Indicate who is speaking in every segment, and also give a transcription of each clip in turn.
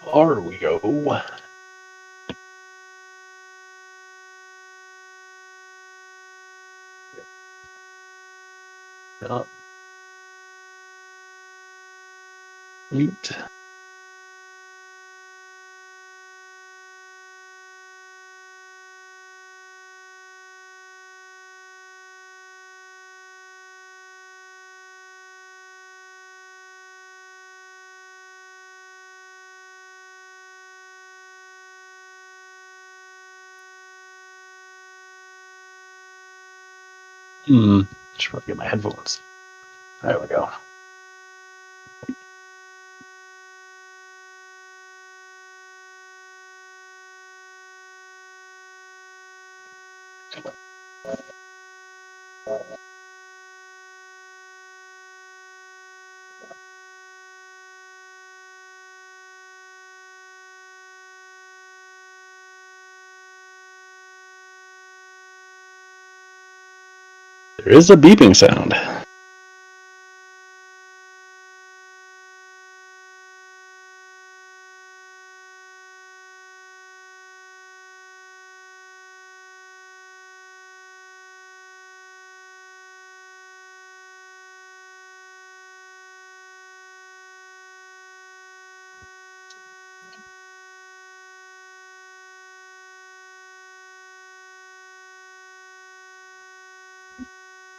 Speaker 1: There we go. Up. Eat. Should probably get my headphones. There we go. There is a beeping sound.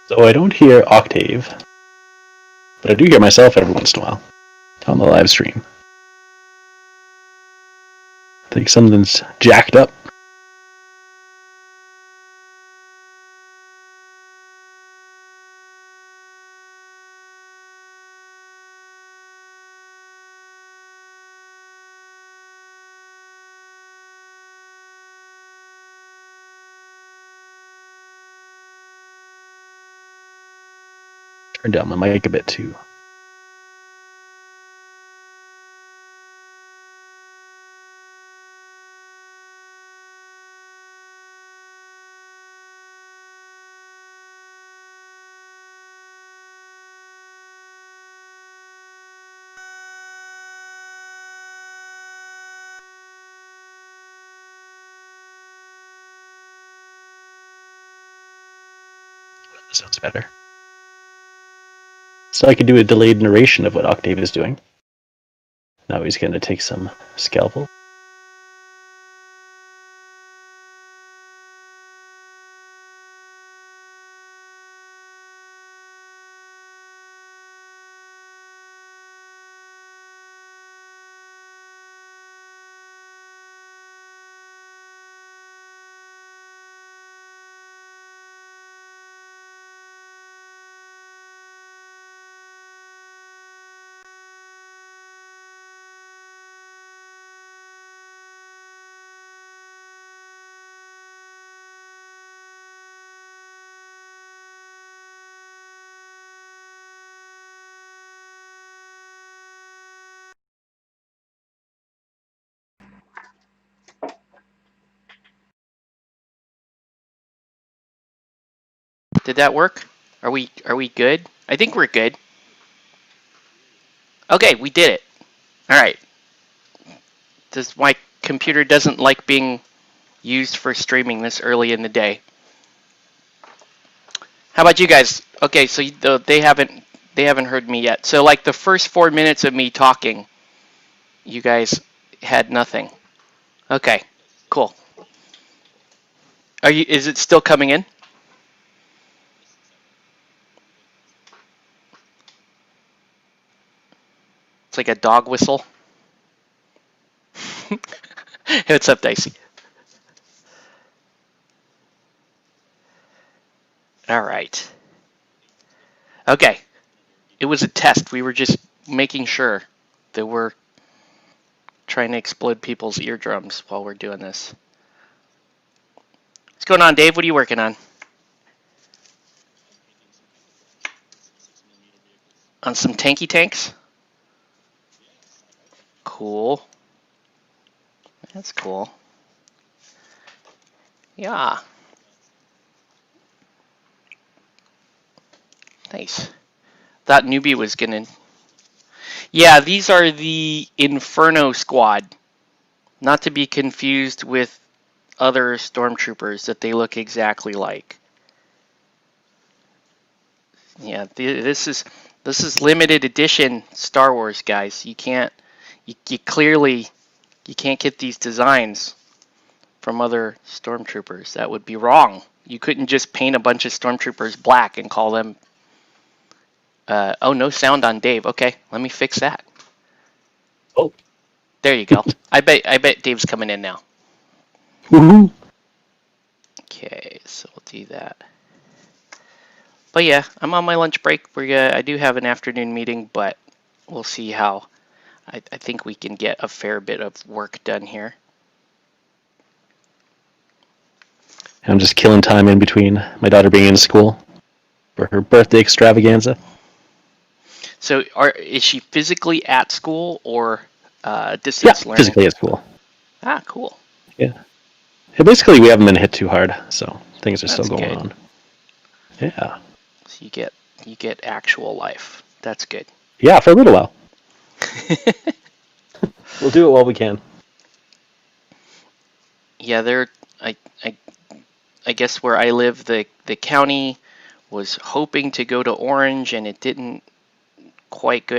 Speaker 1: So I don't hear Octave, but I do hear myself every once in a while on the live stream. I think something's jacked up. Turn down my mic a bit too. That sounds better. So I could do a delayed narration of what Octave is doing. Now he's going to take some scalpel.
Speaker 2: Did that work? Are we good? I think we're good. Okay, we did it. All right. My computer doesn't like being used for streaming this early in the day. How about you guys? Okay, so they haven't heard me yet. So like the first 4 minutes of me talking, you guys had nothing. Okay, cool. Is it still coming in? It's like a dog whistle. What's up, Dicey? All right. Okay. It was a test. We were just making sure that we're trying to explode people's eardrums while we're doing this. What's going on, Dave? What are you working on? On some tanky tanks? Cool. That's cool. Yeah. Nice. Thought newbie was gonna. Yeah, these are the Inferno Squad, not to be confused with other stormtroopers that they look exactly like. Yeah, this is limited edition Star Wars, guys. You clearly you can't get these designs from other stormtroopers. That would be wrong. You couldn't just paint a bunch of stormtroopers black and call them. Oh, no sound on Dave. Okay, let me fix that.
Speaker 1: Oh.
Speaker 2: There you go. I bet Dave's coming in now.
Speaker 1: Woohoo.
Speaker 2: Okay, so we'll do that. But yeah, I'm on my lunch break. I do have an afternoon meeting, but we'll see how. I think we can get a fair bit of work done here.
Speaker 1: I'm just killing time in between my daughter being in school for her birthday extravaganza.
Speaker 2: So, is she physically at school or distance learning?
Speaker 1: Physically at school.
Speaker 2: Ah, cool.
Speaker 1: Yeah. Basically, we haven't been hit too hard, so things are
Speaker 2: That's
Speaker 1: still going
Speaker 2: good.
Speaker 1: on. Yeah.
Speaker 2: So you get actual life. That's good.
Speaker 1: Yeah, for a little while. We'll do it while we can.
Speaker 2: Yeah, I guess where I live, the county was hoping to go to orange, and it didn't quite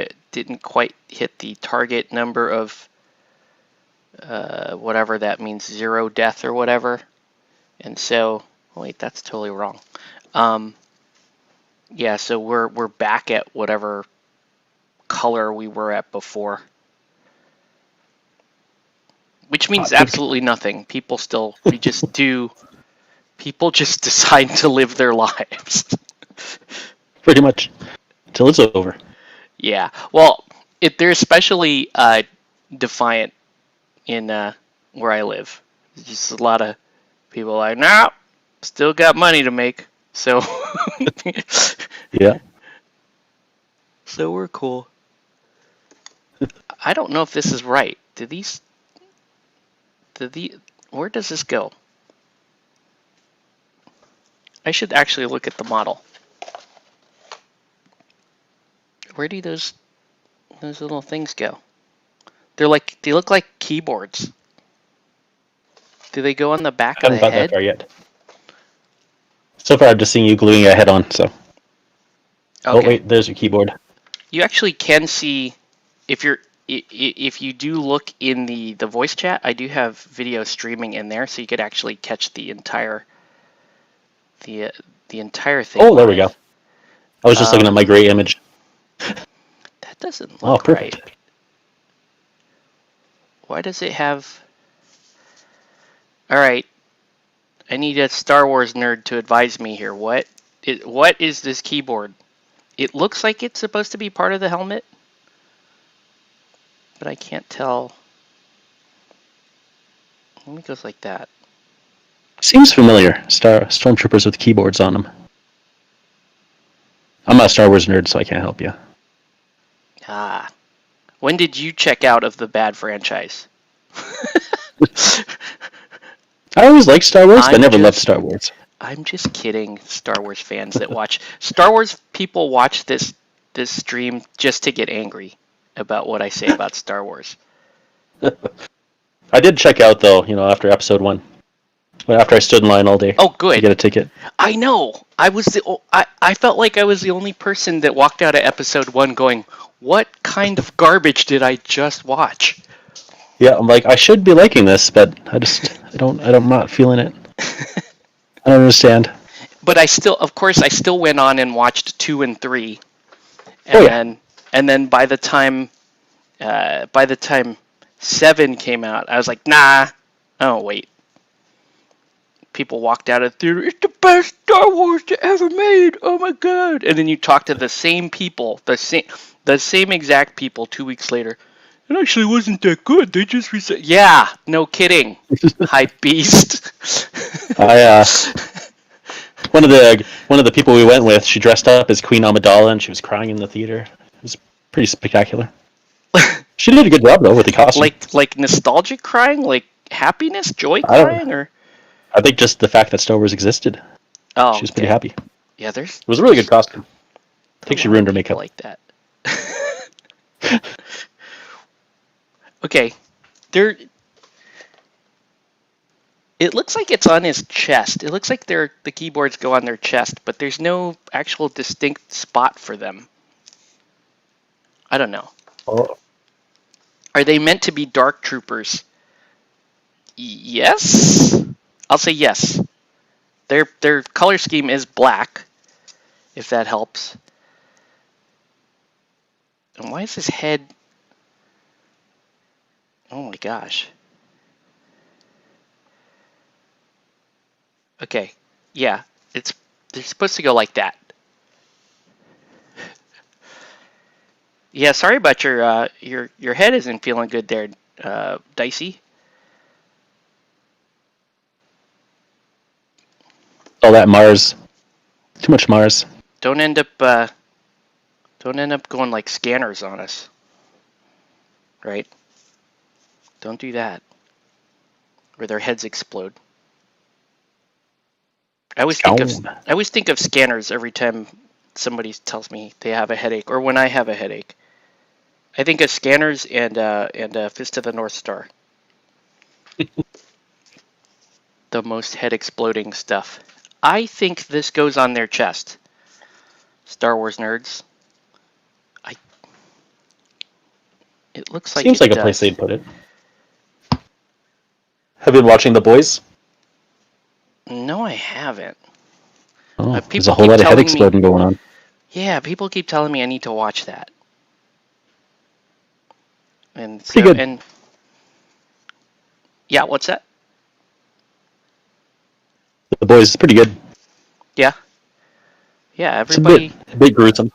Speaker 2: hit the target number of whatever that means, 0 death or whatever. And so, wait, that's totally wrong. Yeah, so we're back at whatever color we were at before, which means absolutely nothing. People just decide to live their lives.
Speaker 1: Pretty much. Till it's over.
Speaker 2: Yeah. Well, they're especially defiant in where I live. There's just a lot of people like, nah, still got money to make. So
Speaker 1: Yeah.
Speaker 2: So we're cool. I don't know if this is right. Where does this go? I should actually look at the model. Where do those little things go? They look like keyboards. Do they go on the back of the
Speaker 1: I haven't got
Speaker 2: head?
Speaker 1: that far yet. So far, I'm just seeing you gluing your head on. So.
Speaker 2: Okay.
Speaker 1: Oh wait, there's your keyboard.
Speaker 2: You actually can see if you do look in the voice chat. I do have video streaming in there, so you could actually catch the entire thing.
Speaker 1: Oh, there we go. I was just looking at my gray image.
Speaker 2: That doesn't look
Speaker 1: perfect.
Speaker 2: right. Why does it have? All right, I need a Star Wars nerd to advise me here. What is this keyboard? It looks like it's supposed to be part of the helmet, but I can't tell. It goes like that.
Speaker 1: Seems familiar. Stormtroopers with keyboards on them. I'm not a Star Wars nerd, so I can't help you.
Speaker 2: Ah. When did you check out of the bad franchise?
Speaker 1: I always liked Star Wars, but never loved Star Wars.
Speaker 2: I'm just kidding, Star Wars fans that watch. Star Wars people watch this stream just to get angry about what I say about Star Wars.
Speaker 1: I did check out, though, after episode 1. After I stood in line all day.
Speaker 2: Oh, good.
Speaker 1: To get a ticket.
Speaker 2: I know. I felt like I was the only person that walked out of episode 1 going, what kind of garbage did I just watch?
Speaker 1: Yeah, I'm like, I should be liking this, but I'm not feeling it. I don't understand.
Speaker 2: But I still went on and watched 2 and 3. And then by the time 7 came out, I was like, nah. Oh, wait. People walked out of the theater, it's the best Star Wars ever made. Oh my god! And then you talk to the same people, the same exact people 2 weeks later. It actually wasn't that good. They just reset. Yeah, no kidding. Hype beast.
Speaker 1: One of the people we went with, she dressed up as Queen Amidala and she was crying in the theater. It was pretty spectacular. She did a good job though with the costume.
Speaker 2: Like nostalgic crying, like happiness, joy crying, or.
Speaker 1: I think just the fact that Star Wars existed.
Speaker 2: Oh,
Speaker 1: she was pretty happy.
Speaker 2: Yeah,
Speaker 1: it was a really good costume. I think she ruined her makeup.
Speaker 2: Like that. Okay, there. It looks like it's on his chest. It looks like the keyboards go on their chest, but there's no actual distinct spot for them. I don't know.
Speaker 1: Oh,
Speaker 2: Are they meant to be dark troopers? Yes. I'll say yes. Their color scheme is black, if that helps. And why is his head? Oh my gosh. Okay. Yeah, they're supposed to go like that. Yeah, sorry about your head isn't feeling good there, Dicey.
Speaker 1: all that Mars. Too much Mars.
Speaker 2: Don't end up going like scanners on us. Right? Don't do that. Or their heads explode. I always think of scanners every time somebody tells me they have a headache, or when I have a headache. I think of scanners and Fist of the North Star. The most head exploding stuff. I think this goes on their chest. Star Wars nerds. It looks like
Speaker 1: Seems
Speaker 2: it
Speaker 1: like a
Speaker 2: does.
Speaker 1: place they'd put it. Have you been watching The Boys?
Speaker 2: No, I haven't.
Speaker 1: Oh, there's
Speaker 2: People
Speaker 1: a whole
Speaker 2: keep
Speaker 1: lot of head
Speaker 2: telling me-
Speaker 1: exploding going on.
Speaker 2: Yeah, people keep telling me I need to watch that. And so,
Speaker 1: Pretty good.
Speaker 2: and yeah, what's that?
Speaker 1: The Boys is pretty good.
Speaker 2: Yeah, yeah,
Speaker 1: It's a
Speaker 2: everybody,
Speaker 1: bit gruesome.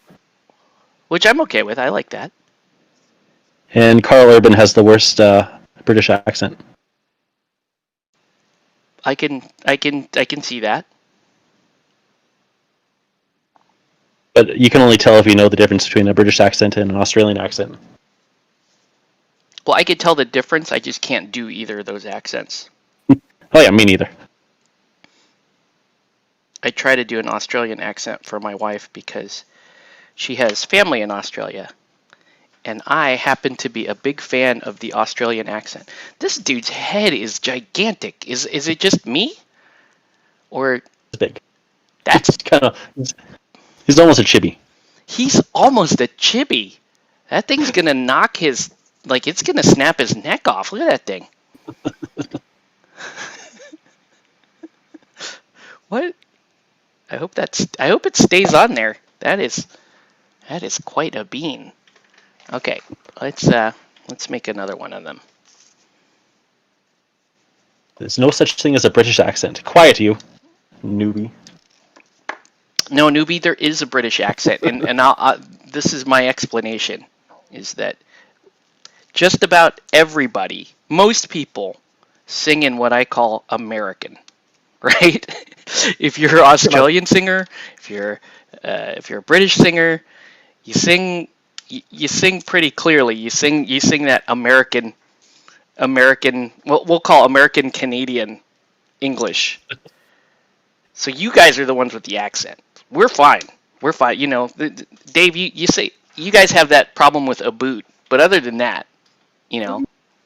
Speaker 2: which I'm okay with. I like that.
Speaker 1: And Carl Urban has the worst British accent.
Speaker 2: I can see that.
Speaker 1: But you can only tell if you know the difference between a British accent and an Australian accent.
Speaker 2: Well, I could tell the difference. I just can't do either of those accents.
Speaker 1: Oh yeah, me neither.
Speaker 2: I try to do an Australian accent for my wife because she has family in Australia. And I happen to be a big fan of the Australian accent. This dude's head is gigantic. Is it just me? Or
Speaker 1: It's big.
Speaker 2: that's
Speaker 1: It's kind of. He's almost a chibi.
Speaker 2: he's almost a chibi. That thing's gonna knock his it's gonna snap his neck off. Look at that thing. What? I hope it stays on there. That is quite a bean. Okay, let's make another one of them.
Speaker 1: There's no such thing as a British accent. Quiet, you newbie.
Speaker 2: No, newbie, there is a British accent, and this is my explanation: is that just about everybody, most people, sing in what I call American, right? If you're an Australian singer, if you're a British singer, you sing pretty clearly. You sing that American. We'll call American Canadian English. So you guys are the ones with the accent. We're fine. We're fine. You know, Dave, you say you guys have that problem with a boot, but other than that, you know,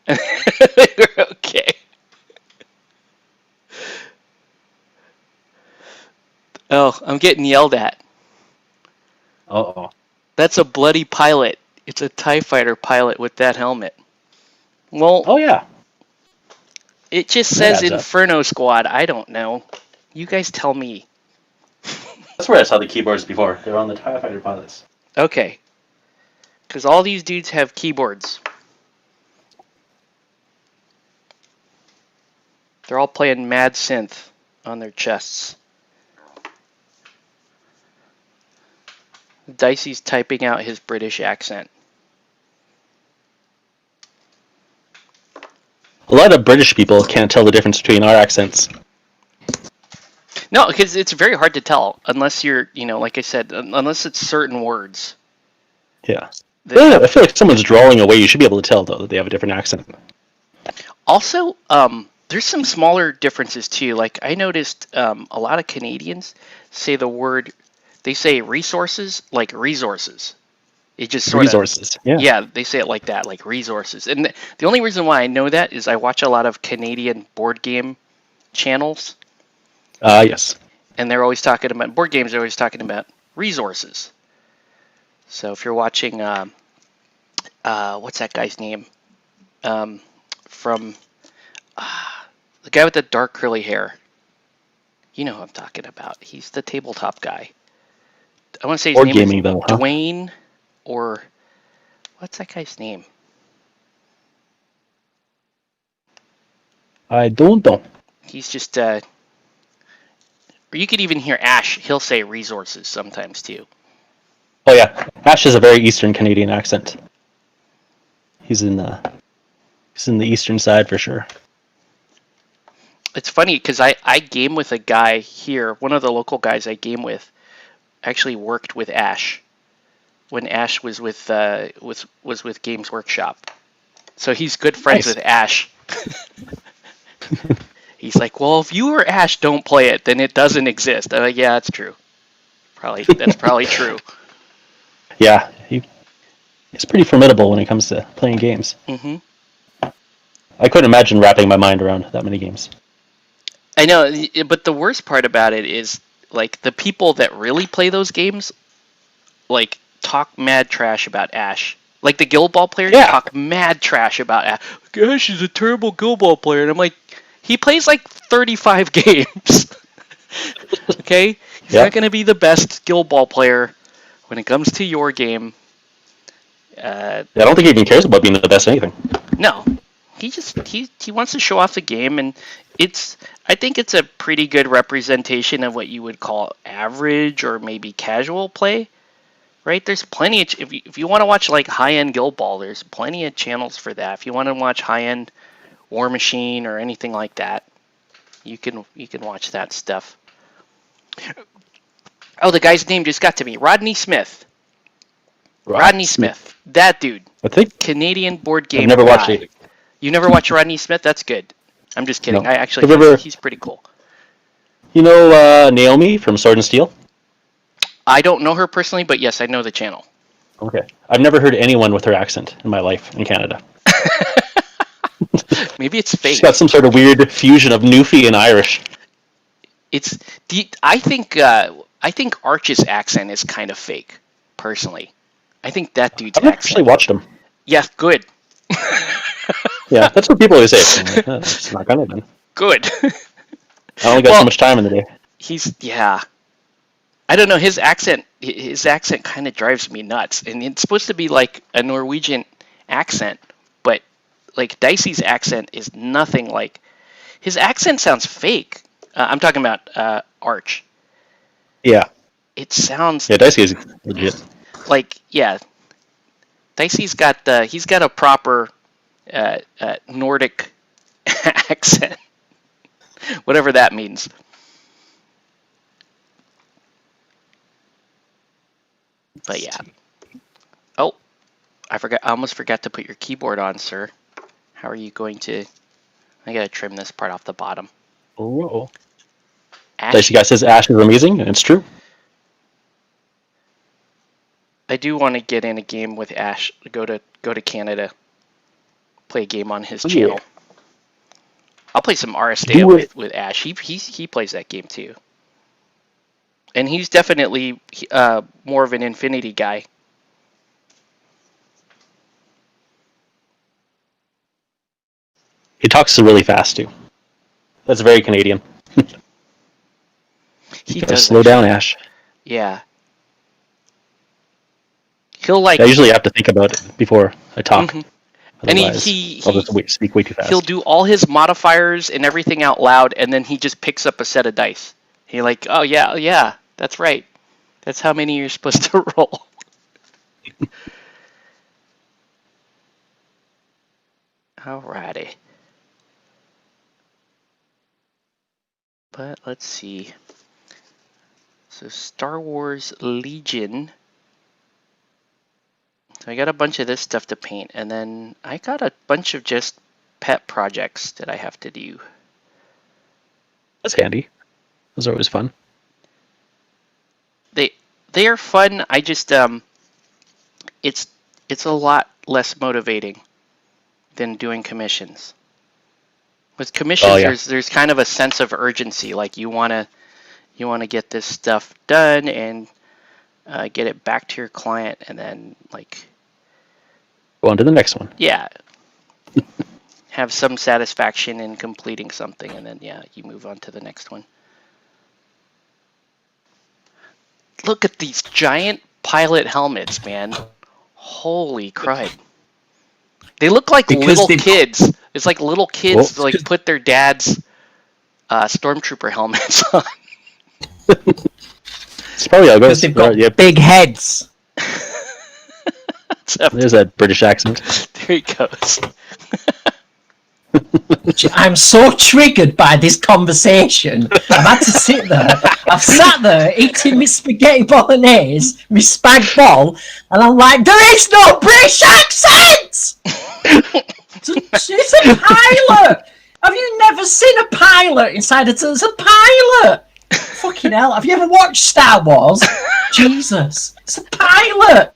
Speaker 2: we're okay. Oh, I'm getting yelled at.
Speaker 1: Uh-oh.
Speaker 2: That's a bloody pilot. It's a TIE fighter pilot with that helmet. Well,
Speaker 1: Oh yeah.
Speaker 2: it just
Speaker 1: That
Speaker 2: says
Speaker 1: adds up.
Speaker 2: Inferno Squad. I don't know. You guys tell me.
Speaker 1: That's where I saw the keyboards before. They're on the TIE Fighter pilots.
Speaker 2: Okay. Because all these dudes have keyboards. They're all playing Mad Synth on their chests. Dicey's typing out his British accent.
Speaker 1: A lot of British people can't tell the difference between our accents.
Speaker 2: No, because it's very hard to tell unless you're, like I said, unless it's certain words.
Speaker 1: Yeah.
Speaker 2: that
Speaker 1: I feel like someone's drawing away. You should be able to tell, though, that they have a different accent.
Speaker 2: Also, there's some smaller differences too. Like I noticed a lot of Canadians say they say resources like resources It just sort
Speaker 1: Resources.
Speaker 2: of, yeah, they say it like that, like resources. And the only reason why I know that is I watch a lot of Canadian board game channels,
Speaker 1: Yes.
Speaker 2: and they're always talking about board games. They're always talking about resources. So if you're watching, what's that guy's name? From the guy with the dark curly hair. You know who I'm talking about. He's the tabletop guy. I want to say his
Speaker 1: Board
Speaker 2: name
Speaker 1: gaming,
Speaker 2: is
Speaker 1: though, huh?
Speaker 2: Dwayne, or what's that guy's name?
Speaker 1: I don't know.
Speaker 2: He's just, or you could even hear Ash. He'll say resources sometimes too.
Speaker 1: Oh yeah, Ash has a very Eastern Canadian accent. He's in the eastern side for sure.
Speaker 2: It's funny because I game with a guy here. One of the local guys I game with actually worked with Ash when Ash was with Games Workshop. So he's good friends
Speaker 1: Nice.
Speaker 2: with Ash. He's like, well, if you or Ash don't play it, then it doesn't exist. I'm like, yeah, that's true. That's probably true.
Speaker 1: Yeah, he's pretty formidable when it comes to playing games.
Speaker 2: Mm-hmm.
Speaker 1: I couldn't imagine wrapping my mind around that many games.
Speaker 2: I know, but the worst part about it is, like, the people that really play those games, like, talk mad trash about Ash. Like, the Guild Ball players talk mad trash about Ash. Ash is a terrible Guild Ball player. And I'm like, he plays, like, 35 games. Okay? He's not going to be the best Guild Ball player when it comes to your game.
Speaker 1: I don't think he even cares about being the best at anything.
Speaker 2: No. He wants to show off the game, and I think it's a pretty good representation of what you would call average or maybe casual play, right? There's plenty of, if you want to watch like high-end Guild Ball, there's plenty of channels for that. If you want to watch high-end War Machine or anything like that, you can watch that stuff. Oh, the guy's name just got to me. Rodney Smith. Rodney Smith. That dude.
Speaker 1: I think
Speaker 2: Canadian board game
Speaker 1: I've never
Speaker 2: guy.
Speaker 1: watched it.
Speaker 2: You never watched Rodney Smith? That's good. I'm just kidding.
Speaker 1: No.
Speaker 2: I actually, he's pretty cool.
Speaker 1: You know Naomi from Sword and Steel?
Speaker 2: I don't know her personally, but yes, I know the channel.
Speaker 1: Okay. I've never heard anyone with her accent in my life in Canada.
Speaker 2: Maybe it's fake.
Speaker 1: She's got some sort of weird fusion of Newfie and Irish.
Speaker 2: I think Arch's accent is kind of fake, personally. I think that dude's
Speaker 1: I've never
Speaker 2: accent.
Speaker 1: actually watched him.
Speaker 2: Yeah, good.
Speaker 1: Yeah, that's what people always say. Like, it's not gonna then.
Speaker 2: Good.
Speaker 1: I only got so much time in the day.
Speaker 2: I don't know, his accent kind of drives me nuts. And it's supposed to be like a Norwegian accent, but like Dicey's accent is nothing like, his accent sounds fake. I'm talking about Arch.
Speaker 1: Yeah.
Speaker 2: It sounds...
Speaker 1: Yeah, Dicey is legit.
Speaker 2: Like, yeah. Dicey's got a proper Nordic accent. Whatever that means. But yeah. Oh, I almost forgot to put your keyboard on, sir. How are you going to... I gotta trim this part off the bottom.
Speaker 1: Oh. Dicey guy says Ash is amazing, and it's true.
Speaker 2: I do want to get in a game with Ash. Go to Canada. Play a game on his channel. Yeah. I'll play some Aristea with Ash. He plays that game too. And he's definitely more of an Infinity guy.
Speaker 1: He talks really fast too. That's very Canadian.
Speaker 2: He does
Speaker 1: slow down, Ash.
Speaker 2: Yeah. He'll like.
Speaker 1: I usually have to think about it before I talk. Mm-hmm.
Speaker 2: And I'll
Speaker 1: just speak way too fast.
Speaker 2: He'll do all his modifiers and everything out loud, and then he just picks up a set of dice. He's like, "Oh yeah, that's right. That's how many you're supposed to roll." Alrighty. But let's see. So Star Wars Legion. So I got a bunch of this stuff to paint, and then I got a bunch of just pet projects that I have to do.
Speaker 1: That's handy. Those are always fun.
Speaker 2: They are fun. I just it's a lot less motivating than doing commissions. With commissions, there's kind of a sense of urgency, like you want to get this stuff done and get it back to your client, and then like
Speaker 1: go on to the next one.
Speaker 2: Yeah, have some satisfaction in completing something, and then you move on to the next one. Look at these giant pilot helmets, man. Holy crud. They look like little kids. It's like little kids like put their dad's stormtrooper helmets on.
Speaker 3: It's probably how it goes.
Speaker 4: They've got big heads.
Speaker 1: There's that British accent.
Speaker 2: There he goes.
Speaker 4: I'm so triggered by this conversation. I've had to sit there. I've sat there eating my spaghetti bolognese, my spag bol, and I'm like, there is no British accent! It's a pilot! Have you never seen a pilot inside a... It's a pilot! Fucking hell, have you ever watched Star Wars? Jesus, it's a pilot!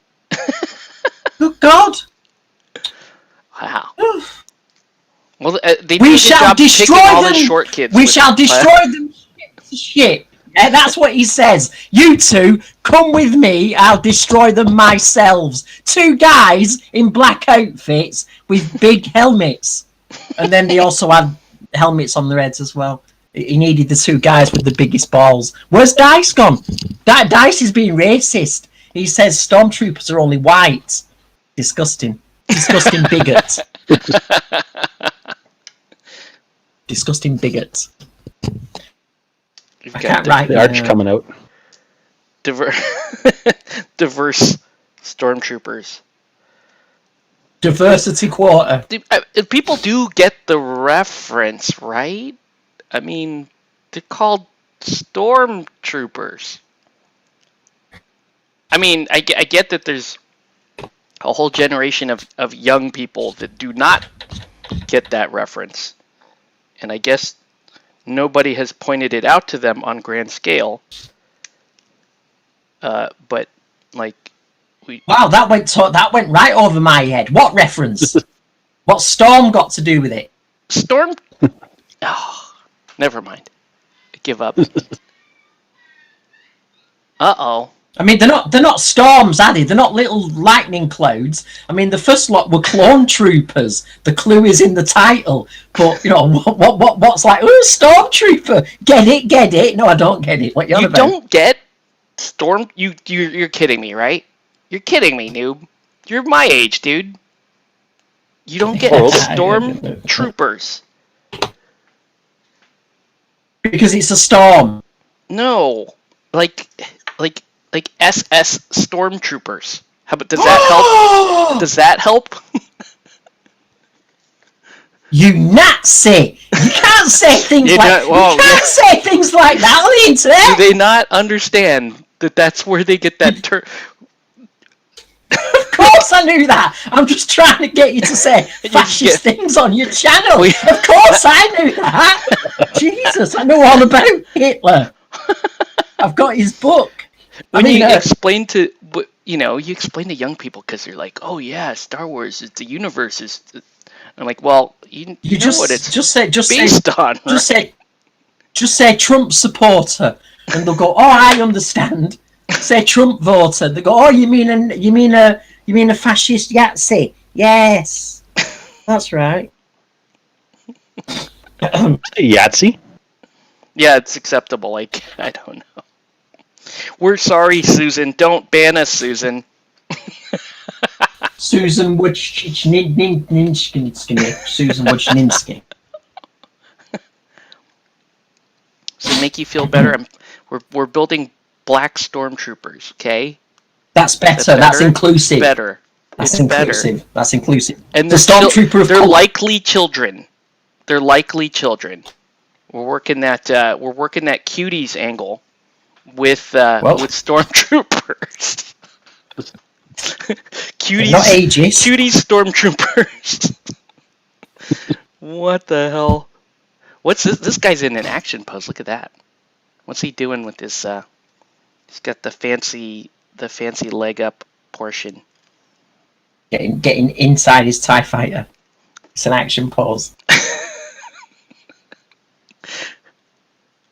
Speaker 4: Good God!
Speaker 2: Wow. Well,
Speaker 4: we shall destroy
Speaker 2: all
Speaker 4: them.
Speaker 2: The short kids.
Speaker 4: We shall destroy them. Shit. Yeah, that's what he says. You two, come with me. I'll destroy them myself. Two guys in black outfits with big helmets, and then they also had helmets on their heads as well. He needed the two guys with the biggest balls. Where's Dice gone? Dice is being racist. He says stormtroopers are only white. Disgusting. Disgusting bigot. Disgusting bigot.
Speaker 2: You've
Speaker 4: I
Speaker 2: got
Speaker 4: can't write
Speaker 1: The arch coming out.
Speaker 2: diverse stormtroopers.
Speaker 4: Diversity quarter.
Speaker 2: People do get the reference, right? I mean, they're called stormtroopers. I mean, I get that there's a whole generation of young people that do not get that reference. And I guess nobody has pointed it out to them on grand scale. But, like,
Speaker 4: Wow, that went right over my head. What reference? What Storm got to do with it?
Speaker 2: Storm... Oh, never mind. I give up. Uh-oh.
Speaker 4: I mean, they're not storms, are they? They're not little lightning clouds. I mean, the first lot were clone troopers. The clue is in the title. But you know what's like? Oh, stormtrooper. Get it? No, I don't get it. What you on about?
Speaker 2: Don't get storm? You're kidding me, right? You're kidding me, noob. You're my age, dude. You don't get stormtroopers.
Speaker 4: Because it's a storm.
Speaker 2: No, like SS stormtroopers. How about does that help? Does that help?
Speaker 4: You Nazi! You can't say things you can't say things like that on the internet.
Speaker 2: Do they not understand that that's where they get that term?
Speaker 4: Of course I knew that. I'm just trying to get you to say fascist things on your channel. Of course I knew that. Jesus, I know all about Hitler. I've got his book.
Speaker 2: When you explain to young people, because they're like, oh yeah, Star Wars is the universe is. I'm like, well, you know
Speaker 4: just,
Speaker 2: what it's
Speaker 4: based on. Right? Just say Trump supporter, and they'll go, oh, I understand. Say Trump voter. They go, oh, you mean a fascist Yahtzee? Yes, that's right.
Speaker 1: Yahtzee?
Speaker 2: Yeah, it's acceptable. Like, I don't know. We're sorry, Susan. Don't ban us, Susan.
Speaker 4: Susan Wojcicki. Susan Wojcicki.
Speaker 2: So make you feel better. We're building black stormtroopers. Okay.
Speaker 4: That's better. That's inclusive.
Speaker 2: Better.
Speaker 4: That's inclusive. Better. That's inclusive.
Speaker 2: And
Speaker 4: the stormtrooper.
Speaker 2: They're likely children. They're likely children. We're working that cuties angle with stormtroopers. Cuties,
Speaker 4: not ages.
Speaker 2: Cuties stormtroopers. What the hell? What's this? This guy's in an action pose. Look at that. What's he doing with this? He's got the fancy leg up portion.
Speaker 4: getting inside his TIE fighter. It's an action pose.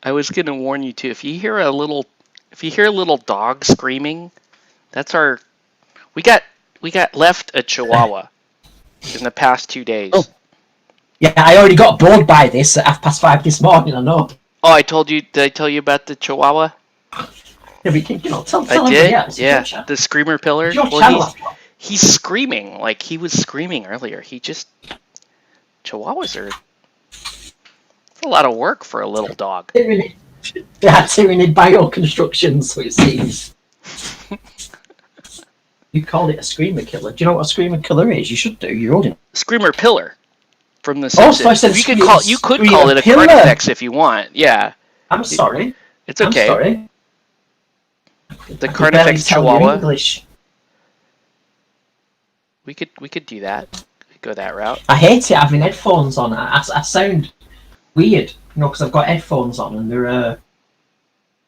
Speaker 2: I was gonna warn you too. If you hear a little dog screaming, that's our. We got left a Chihuahua in the past 2 days.
Speaker 1: Oh.
Speaker 4: Yeah, I already got bored by this at 5:30 this morning. I know.
Speaker 2: Oh, I told you. Did I tell you about the Chihuahua?
Speaker 4: Yeah, we can, tell
Speaker 2: I
Speaker 4: everybody
Speaker 2: did.
Speaker 4: else.
Speaker 2: Yeah, the screamer pillar.
Speaker 4: It's your
Speaker 2: Well,
Speaker 4: channel after all.
Speaker 2: he's screaming like he was screaming earlier. Chihuahuas are a lot of work for a little dog.
Speaker 4: They had Tyranid bioconstruction, so it seems. You called it a screamer killer. Do you know what a screamer killer is? You should do. You're old enough.
Speaker 2: Screamer pillar from the
Speaker 4: Oh, so I
Speaker 2: Simpsons.
Speaker 4: said
Speaker 2: You could
Speaker 4: screamer
Speaker 2: call it a
Speaker 4: pillar.
Speaker 2: Carnifex if you want. Yeah,
Speaker 4: I'm sorry.
Speaker 2: it's okay.
Speaker 4: I'm sorry.
Speaker 2: The
Speaker 4: I could barely
Speaker 2: Carnifex
Speaker 4: tell you
Speaker 2: Chihuahua.
Speaker 4: English.
Speaker 2: We could do that. We could go that route.
Speaker 4: I hate it having headphones on. I sound weird, because I've got headphones on and they're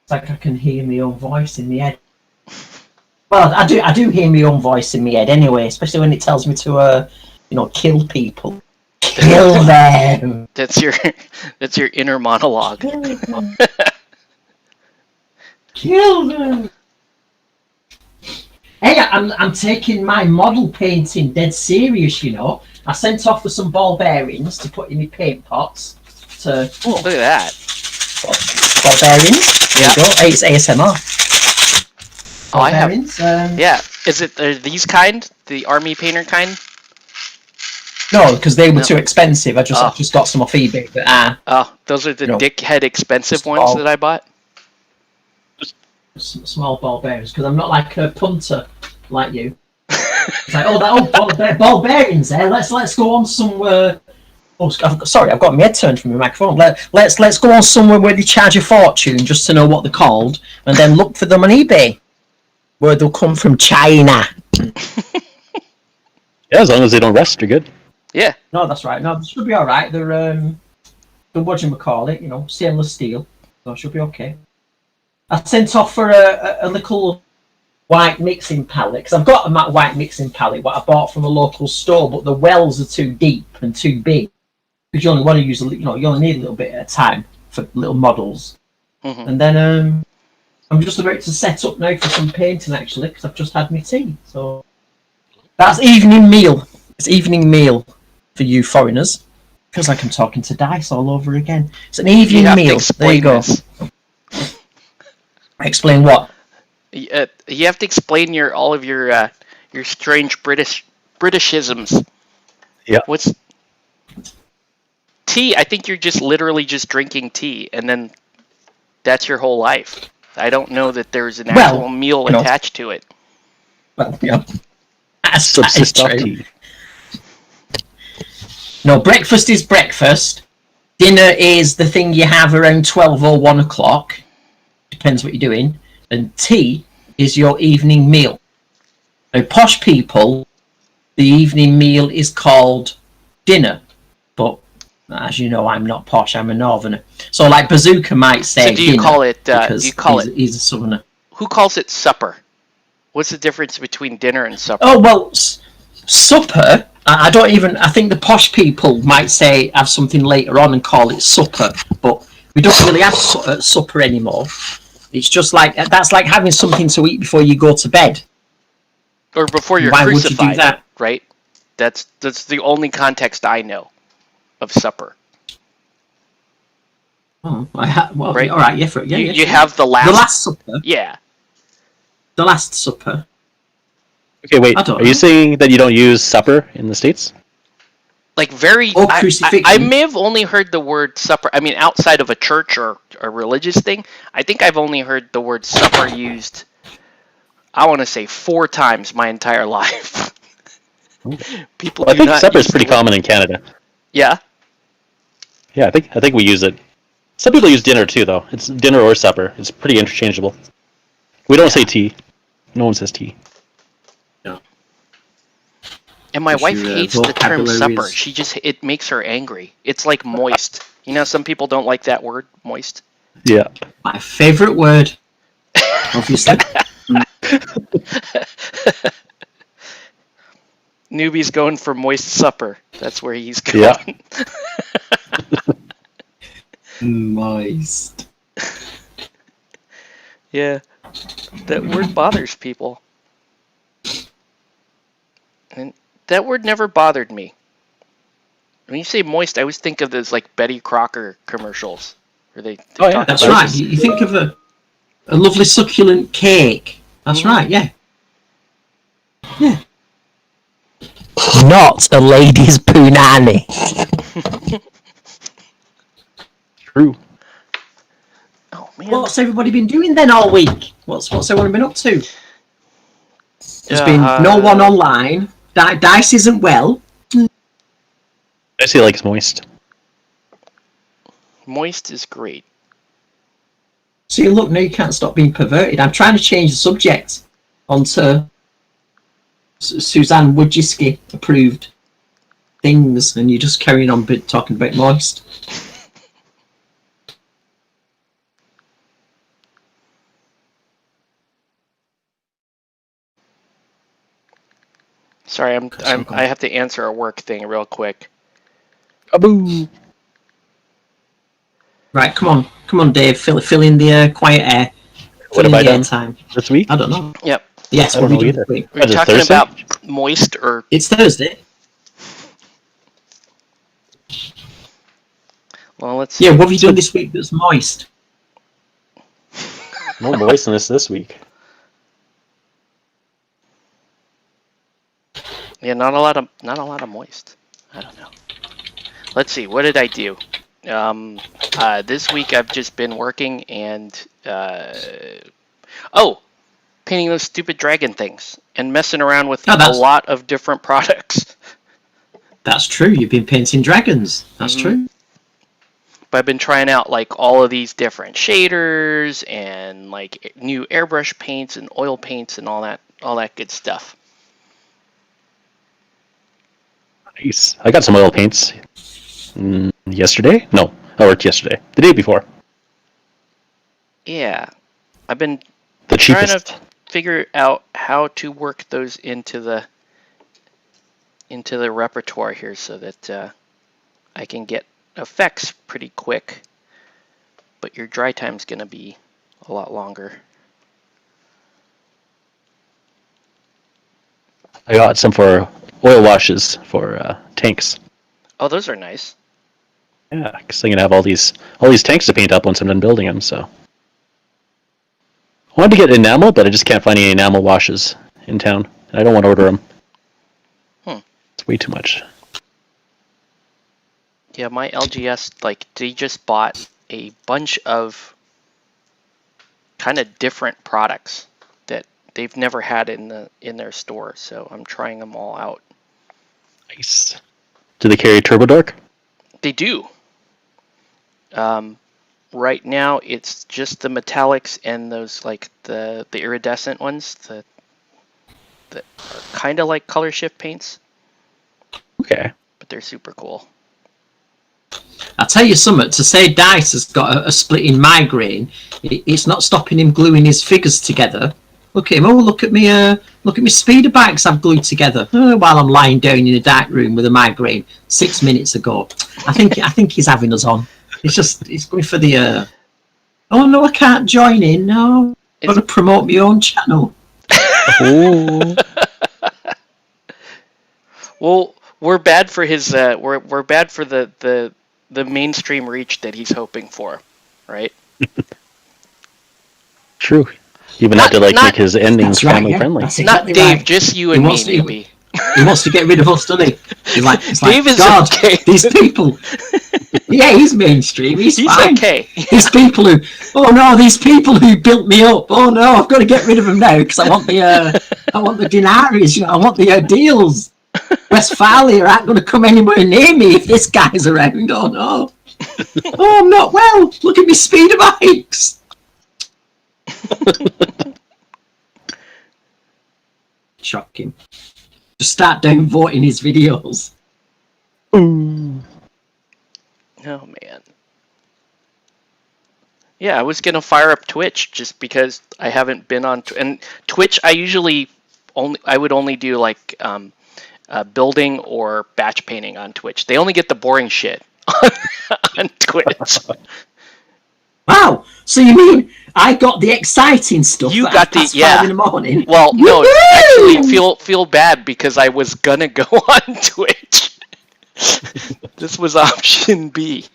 Speaker 4: it's like I can hear my own voice in my head. Well, I do hear my own voice in my head anyway, especially when it tells me to kill people. Kill them.
Speaker 2: That's your inner monologue.
Speaker 4: Kill them. Hey, I'm taking my model painting dead serious. I sent off for some ball bearings to put in my paint pots.
Speaker 2: Look at that.
Speaker 4: Ball bearings. There you go. Hey, it's ASMR.
Speaker 2: Oh, I have.
Speaker 4: Bearings.
Speaker 2: Yeah. Are these kind? The army painter kind?
Speaker 4: No, because they were
Speaker 2: No.
Speaker 4: too expensive. I just got some off eBay. But
Speaker 2: Oh, those are the dickhead expensive ones that I bought?
Speaker 4: small ball bearings, because I'm not like a punter like you. It's like, ball bearings there. Let's go on somewhere. Sorry, I've got my head turned from my microphone. Let's go on somewhere where they charge a fortune just to know what they're called, and then look for them on eBay, where they'll come from China.
Speaker 1: Yeah, as long as they don't rust, you're good.
Speaker 2: Yeah.
Speaker 4: No, that's right. No, they should be all right. They're what do you call it? Stainless steel. So it should be okay. I sent off for a little white mixing palette, because I've got a white mixing palette what I bought from a local store, but the wells are too deep and too big, because you only want to use you only need a little bit at a time for little models.
Speaker 2: Mm-hmm.
Speaker 4: And then I'm just about to set up now for some painting, actually, because I've just had my tea. So that's evening meal. It's evening meal for you foreigners. Feels like I'm talking to Dice all over again. It's an evening meal. There you go.
Speaker 2: This.
Speaker 4: Explain what?
Speaker 2: You have to explain all of your strange Britishisms.
Speaker 1: Yeah.
Speaker 2: What's tea? I think you're just literally just drinking tea, and then that's your whole life. I don't know that there's an actual meal attached to it.
Speaker 4: Well, that is
Speaker 1: Subsist off
Speaker 4: true.
Speaker 1: tea.
Speaker 4: No, breakfast is breakfast. Dinner is the thing you have around 12 or 1 o'clock. Depends what you're doing. And tea is your evening meal. Now, posh people, the evening meal is called dinner. But as you know, I'm not posh. I'm a northerner. So, like Bazooka might say,
Speaker 2: So do you
Speaker 4: dinner,
Speaker 2: call it?
Speaker 4: because he's a southerner.
Speaker 2: Who calls it supper? What's the difference between dinner and supper?
Speaker 4: Oh well, supper. I don't even. I think the posh people might say have something later on and call it supper, but we don't really have supper anymore. It's just like that's like having something to eat before you go to bed.
Speaker 2: Or before you're
Speaker 4: Why
Speaker 2: crucified,
Speaker 4: would you do that?
Speaker 2: Right? That's the only context I know of supper.
Speaker 4: Oh, well,
Speaker 2: Right.
Speaker 4: all right, yeah,
Speaker 2: You have the last
Speaker 4: supper.
Speaker 2: Yeah.
Speaker 4: The Last Supper.
Speaker 1: Okay, wait.
Speaker 4: I don't
Speaker 1: Are
Speaker 4: know.
Speaker 1: you saying that you don't use supper in the States?
Speaker 2: Like very
Speaker 4: Or
Speaker 2: I
Speaker 4: crucifixion.
Speaker 2: may have only heard the word supper. I mean, outside of a church or a religious thing, I think I've only heard the word supper used, I want to say 4 times my entire life. People
Speaker 1: Well, I
Speaker 2: do
Speaker 1: think
Speaker 2: not
Speaker 1: supper is
Speaker 2: use
Speaker 1: pretty
Speaker 2: the word-
Speaker 1: common in Canada.
Speaker 2: Yeah.
Speaker 1: Yeah, I think we use it. Some people use dinner too, though. It's dinner or supper. It's pretty interchangeable. We don't say tea. No one says tea.
Speaker 2: And my wife
Speaker 4: Your
Speaker 2: hates the term
Speaker 4: vocabulary
Speaker 2: supper.
Speaker 4: is-
Speaker 2: It makes her angry. It's like moist. You know, some people don't like that word, moist.
Speaker 1: Yeah.
Speaker 4: My favourite word, obviously.
Speaker 2: Newbie's going for moist supper. That's where he's going.
Speaker 1: Yeah.
Speaker 4: Moist.
Speaker 2: Yeah. That word bothers people. And that word never bothered me. When you say moist, I always think of those like Betty Crocker commercials. Where they
Speaker 1: Oh, yeah.
Speaker 2: talk
Speaker 4: That's
Speaker 2: about
Speaker 4: right.
Speaker 2: this-
Speaker 4: You think of a lovely succulent cake. That's right, yeah. Yeah. Not a lady's punani.
Speaker 1: True.
Speaker 2: Oh man.
Speaker 4: What's everybody been doing then all week? What's everyone been up to? There's been no one online. Dice isn't well.
Speaker 1: I see likes moist.
Speaker 2: Moist is great.
Speaker 4: See, look, now you can't stop being perverted. I'm trying to change the subject onto Suzanne Wojcicki approved things, and you're just carrying on talking about moist.
Speaker 2: Sorry, I have to answer a work thing real quick.
Speaker 1: Kaboo!
Speaker 4: Right, come on, Dave, fill in the quiet air.
Speaker 1: What
Speaker 4: Fill
Speaker 1: have
Speaker 4: in
Speaker 1: I
Speaker 4: the
Speaker 1: done
Speaker 4: time.
Speaker 1: this week?
Speaker 4: I don't know.
Speaker 2: Yep.
Speaker 4: Yes,
Speaker 1: I
Speaker 4: what
Speaker 1: don't
Speaker 4: have you
Speaker 1: know
Speaker 4: done
Speaker 1: either.
Speaker 4: this week?
Speaker 2: We're
Speaker 1: Is it
Speaker 2: talking
Speaker 1: Thursday?
Speaker 2: about moist or
Speaker 4: It's Thursday.
Speaker 2: well, let's
Speaker 4: Yeah, what have you done this week that's moist?
Speaker 1: No moistness this week.
Speaker 2: Yeah, not a lot of moist. I don't know. Let's see. What did I do? This week I've just been working and painting those stupid dragon things and messing around with a lot of different products.
Speaker 4: That's true. You've been painting dragons. That's true.
Speaker 2: But I've been trying out like all of these different shaders and like new airbrush paints and oil paints and all that good stuff.
Speaker 1: Nice. I got some oil paints yesterday. No, I worked yesterday. The day before.
Speaker 2: Yeah, I've been
Speaker 1: The
Speaker 2: trying
Speaker 1: cheapest.
Speaker 2: to figure out how to work those into the repertoire here so that I can get effects pretty quick, but your dry time's gonna be a lot longer.
Speaker 1: I got some for oil washes for tanks.
Speaker 2: Oh, those are nice.
Speaker 1: Yeah, because I'm gonna have all these tanks to paint up once I'm done building them. So I wanted to get enamel, but I just can't find any enamel washes in town. And I don't want to order them. It's way too much.
Speaker 2: Yeah, my LGS, like, they just bought a bunch of kind of different products that they've never had in their store, so I'm trying them all out.
Speaker 1: Nice. Do they carry Turbo Dork?
Speaker 2: They do. Right now, it's just the metallics and those, like, the iridescent ones that are kind of like color shift paints,
Speaker 1: Okay.
Speaker 2: but they're super cool.
Speaker 4: I'll tell you something. To say Dice has got a splitting migraine, it's not stopping him gluing his figures together. Look at him. Oh, look at me speeder bikes I've glued together while I'm lying down in a dark room with a migraine 6 minutes ago. I think he's having us on. He's going for the. Oh no, I can't join in. No, I've got to promote my own channel.
Speaker 1: Ooh.
Speaker 2: Well, we're bad for his. We're bad for the mainstream reach that he's hoping for, right?
Speaker 1: True. You even have to make his endings family friendly.
Speaker 4: That's
Speaker 2: Not
Speaker 4: exactly
Speaker 2: Dave,
Speaker 4: right.
Speaker 2: just you and me, maybe.
Speaker 4: He wants to get rid of us, doesn't he? He's like
Speaker 2: Dave is
Speaker 4: God,
Speaker 2: okay.
Speaker 4: These people. Yeah, he's mainstream. He's fine.
Speaker 2: Okay.
Speaker 4: These people who. Oh no, these people who built me up. Oh no, I've got to get rid of them now because I want the denaries. I want the deals. Westphalia aren't going to come anywhere near me if this guy's around. Oh no. Oh, I'm not well. Look at me speeder bikes. Shocking. Just start downvoting his videos.
Speaker 1: Ooh.
Speaker 2: Oh man. Yeah, I was gonna fire up Twitch just because I haven't been on and Twitch. I would only do like building or batch painting on Twitch. They only get the boring shit on Twitch.
Speaker 4: Wow. So you mean I got the exciting stuff?
Speaker 2: You
Speaker 4: at
Speaker 2: got the
Speaker 4: 5:30 in the morning.
Speaker 2: Well, no,
Speaker 4: Woo-hoo!
Speaker 2: actually, feel bad because I was gonna go on Twitch. This was option B.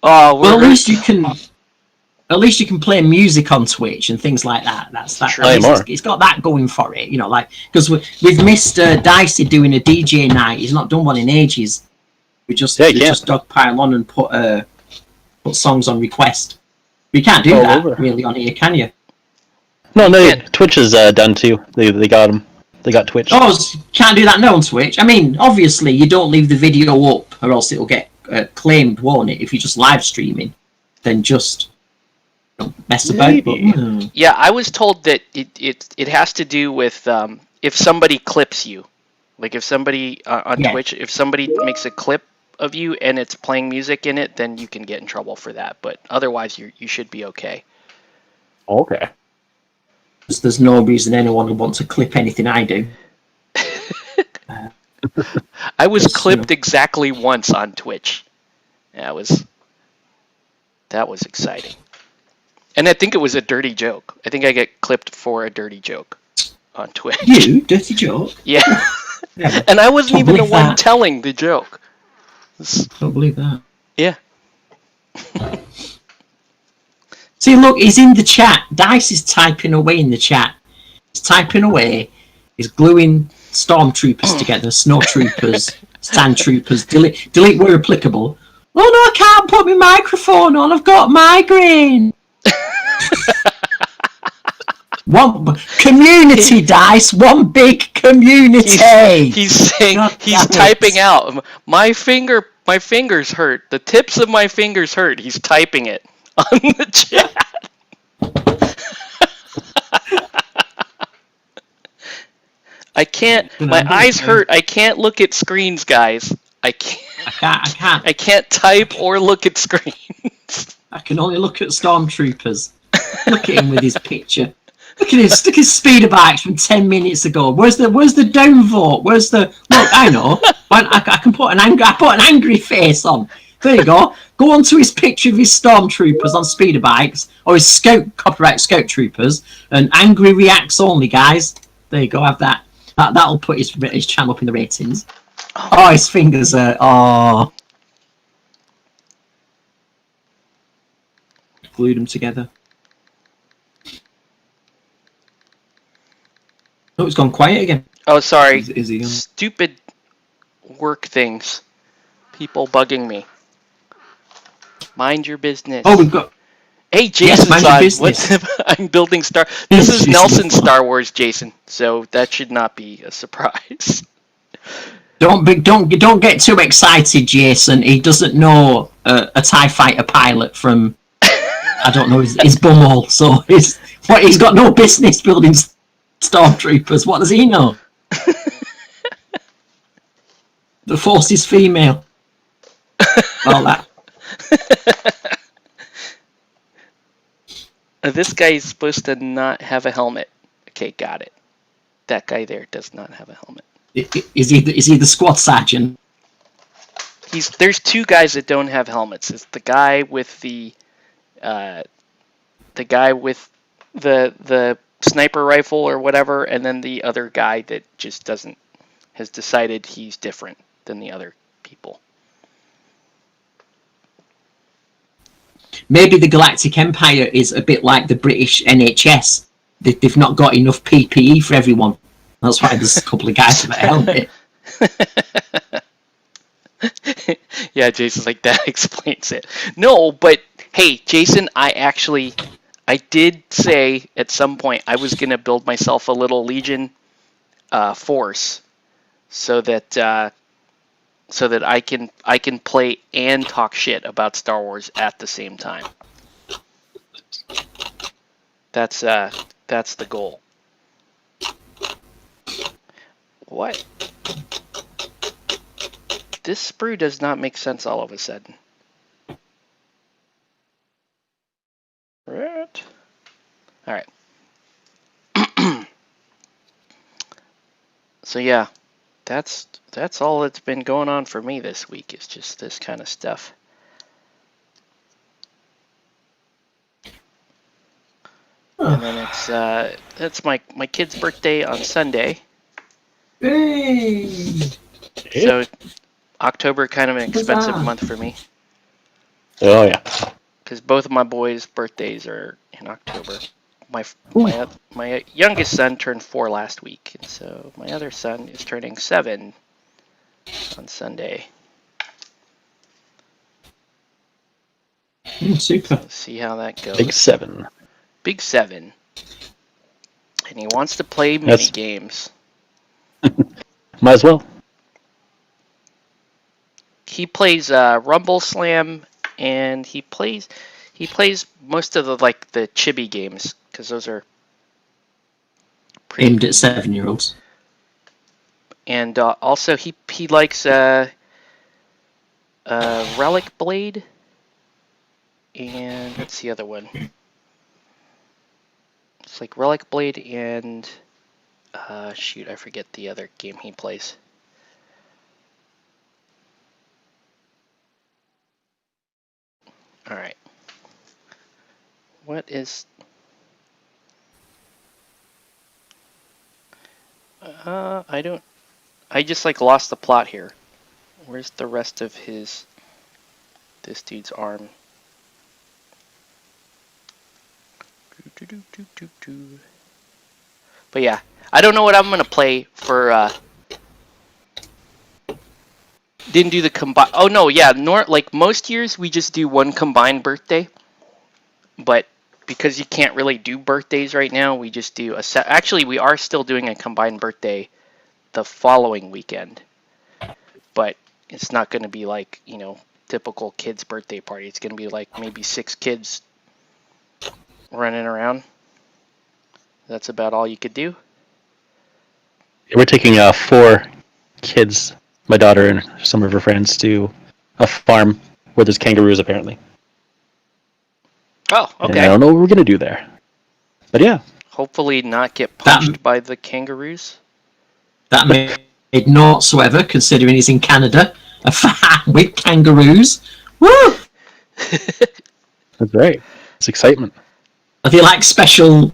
Speaker 2: Oh,
Speaker 4: well, at least you can. At least you can play music on Twitch and things like that. That's that.
Speaker 2: True.
Speaker 4: It's got that going for it, you know. Like because with Mr. Dicey doing a DJ night, he's not done one in ages. We just dogpile on and put songs on request. But you can't do that really on here, can you?
Speaker 1: No, Twitch is done too. They got them. They got Twitch.
Speaker 4: Oh, can't do that now on Twitch. I mean, obviously you don't leave the video up, or else it'll get claimed, won't it? If you're just live streaming, then just mess about. But,
Speaker 2: Yeah, I was told that it has to do with if somebody clips you, like if somebody on Twitch, if somebody makes a clip of you and it's playing music in it, then you can get in trouble for that. But otherwise, you should be okay.
Speaker 1: Okay.
Speaker 4: There's no reason anyone would want to clip anything I do.
Speaker 2: I was clipped exactly once on Twitch. That was exciting. And I think it was a dirty joke. I think I get clipped for a dirty joke on Twitch.
Speaker 4: You? Dirty joke?
Speaker 2: Yeah.
Speaker 4: Yeah.
Speaker 2: And I wasn't even the one telling the joke.
Speaker 4: Don't believe that.
Speaker 2: Yeah.
Speaker 4: See, look, he's in the chat. Dice is typing away in the chat. He's typing away. He's gluing stormtroopers together, snow troopers, sand troopers. Delete where applicable. Oh no, I can't put my microphone on. I've got migraine. One community, Dice. One big community.
Speaker 2: He's saying he's typing out. My fingers hurt. The tips of my fingers hurt. He's typing it on the chat. I can't. My eyes hurt. I can't look at screens, guys. I can't type or look at screens.
Speaker 4: I can only look at stormtroopers. Look at him with his picture. Look at his speeder bikes from 10 minutes ago. Where's the downvote? Where's the look? I know. I can put an angry face on. There you go. Go on to his picture of his stormtroopers on speeder bikes or his copyright scout troopers and angry reacts only, guys. There you go. Have that. That'll put his channel up in the ratings. Oh, his fingers are. Oh. Glued them together. Oh, it's gone quiet again.
Speaker 2: Oh, sorry.
Speaker 4: Is he on?
Speaker 2: Stupid work things. People bugging me. Mind your business.
Speaker 4: Oh, we've got.
Speaker 2: Hey, Jason's
Speaker 4: mind your
Speaker 2: on.
Speaker 4: business.
Speaker 2: I'm building Star. This is Nelson's Star Wars, Jason. So that should not be a surprise.
Speaker 4: Don't get too excited, Jason. He doesn't know a TIE fighter pilot from I don't know his bumhole. So he's got no business building stormtroopers. What does he know? The Force is female. All that.
Speaker 2: This guy is supposed to not have a helmet. Okay, got it. That guy there does not have a helmet.
Speaker 4: Is he the squad sergeant?
Speaker 2: There's two guys that don't have helmets. It's the guy with the sniper rifle or whatever, and then the other guy that just has decided he's different than the other people.
Speaker 4: Maybe the Galactic Empire is a bit like the British NHS. They've not got enough PPE for everyone. That's why there's a couple of guys with a helmet.
Speaker 2: Yeah, Jason's like, that explains it. No, but hey, Jason, I did say at some point I was going to build myself a little Legion force so that I can play and talk shit about Star Wars at the same time. That's the goal. What? This sprue does not make sense all of a sudden. Right. All right. So yeah, that's all that's been going on for me this week. Is just this kind of stuff. And then it's my kid's birthday on Sunday.
Speaker 4: Hey!
Speaker 2: So October kind of an expensive
Speaker 4: Huzzah.
Speaker 2: month for me
Speaker 1: Oh yeah.
Speaker 2: because both of my boys' birthdays are in October. My youngest son turned 4 last week, and so my other son is turning 7 on Sunday.
Speaker 4: Super.
Speaker 2: Let's see how that goes.
Speaker 1: Big 7.
Speaker 2: Big 7. And he wants to play mini
Speaker 1: That's-
Speaker 2: games.
Speaker 1: Might as well.
Speaker 2: He plays Rumble Slam, and he plays most of the chibi games because those are pretty
Speaker 4: Aimed at
Speaker 2: easy.
Speaker 4: 7-year-olds.
Speaker 2: And also he likes Relic Blade, and what's the other one? It's like Relic Blade and shoot, I forget the other game he plays. All right. What is? I don't. I just lost the plot here. Where's the rest of this dude's arm? But yeah, I don't know what I'm gonna play for. Didn't do the combine. Oh no, yeah. Like most years, we just do one combined birthday. But because you can't really do birthdays right now, we just do a set. Actually, we are still doing a combined birthday the following weekend. But it's not going to be like, typical kids' birthday party. It's going to be like maybe 6 kids running around. That's about all you could do.
Speaker 1: We're taking 4 kids, my daughter and some of her friends, to a farm where there's kangaroos apparently.
Speaker 2: Oh,
Speaker 1: And I
Speaker 2: okay.
Speaker 1: don't know what we're gonna do there, but yeah.
Speaker 2: Hopefully not get punched by the kangaroos.
Speaker 4: That made no whatsoever, considering he's in Canada. A farm with kangaroos. Woo!
Speaker 1: That's right. It's excitement.
Speaker 4: I feel like special.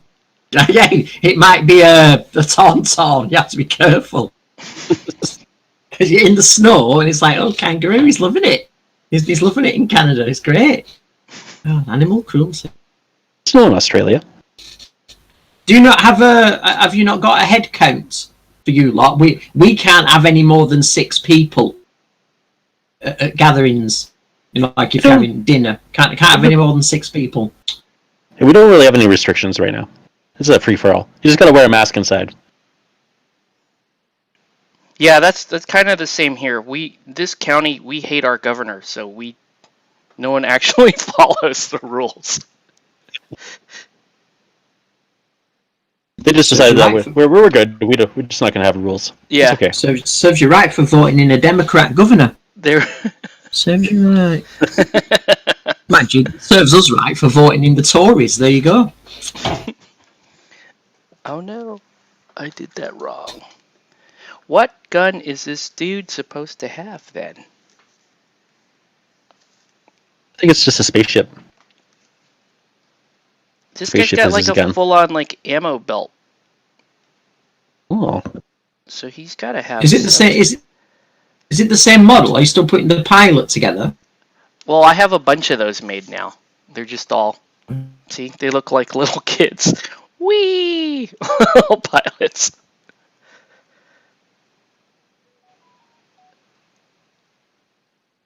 Speaker 4: Yeah, it might be a tauntaun. You have to be careful. Because you're in the snow and it's like, oh, kangaroo, he's loving it. He's loving it in Canada. It's great. Oh, animal cruelty.
Speaker 1: Snow in Australia.
Speaker 4: Do you not have you not got a head count for you lot? We can't have any more than 6 people at gatherings. Like if you're having dinner, can't have any more than 6 people.
Speaker 1: And we don't really have any restrictions right now. This is a free for all. You just gotta wear a mask inside.
Speaker 2: Yeah, that's kind of the same here. This county, we hate our governor, so no one actually follows the rules.
Speaker 1: They just decided that we're good. We're just not gonna have rules.
Speaker 2: Yeah.
Speaker 1: It's okay.
Speaker 4: So it serves you right for voting in a Democrat governor. Serves you right. Imagine, serves us right for voting in the Tories. There you go.
Speaker 2: Oh no, I did that wrong. What gun is this dude supposed to have then?
Speaker 1: I think it's just a spaceship.
Speaker 2: This guy's
Speaker 1: Spaceship
Speaker 2: got
Speaker 1: is
Speaker 2: like
Speaker 1: his
Speaker 2: a
Speaker 1: gun.
Speaker 2: full-on ammo belt,
Speaker 1: Oh,
Speaker 2: so he's got to have.
Speaker 4: Is it the same? Is it the same model? Are you still putting the pilot together?
Speaker 2: Well, I have a bunch of those made now. They're just all. See, they look like little kids. Whee! Little pilots.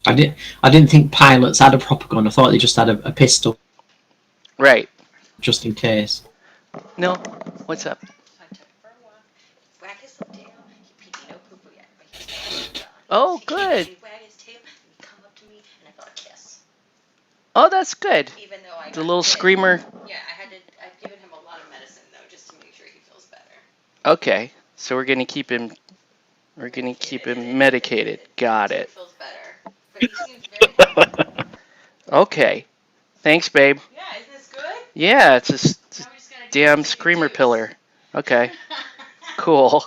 Speaker 4: I didn't think pilots had a proper gun. I thought they just had a pistol,
Speaker 2: Right.
Speaker 4: just in case.
Speaker 2: No. What's up?
Speaker 3: Wag his tail. He peed no poo poo yet, but he's
Speaker 2: Oh, good.
Speaker 3: He wag his tail and he come up to me and I got a kiss.
Speaker 2: Oh, that's good.
Speaker 3: Even though I
Speaker 2: The little screamer.
Speaker 3: Yeah, I've given him a lot of medicine though, just to make sure he feels better.
Speaker 2: Okay, so we're gonna keep him. We're gonna keep him medicated. Got
Speaker 3: So
Speaker 2: it.
Speaker 3: he feels better. But he seems very happy.
Speaker 2: Okay. Thanks, babe.
Speaker 3: Yeah, isn't this good?
Speaker 2: Yeah, it's a
Speaker 3: Now we just gotta
Speaker 2: damn
Speaker 3: give him
Speaker 2: screamer
Speaker 3: juice.
Speaker 2: pillar. Okay. Cool.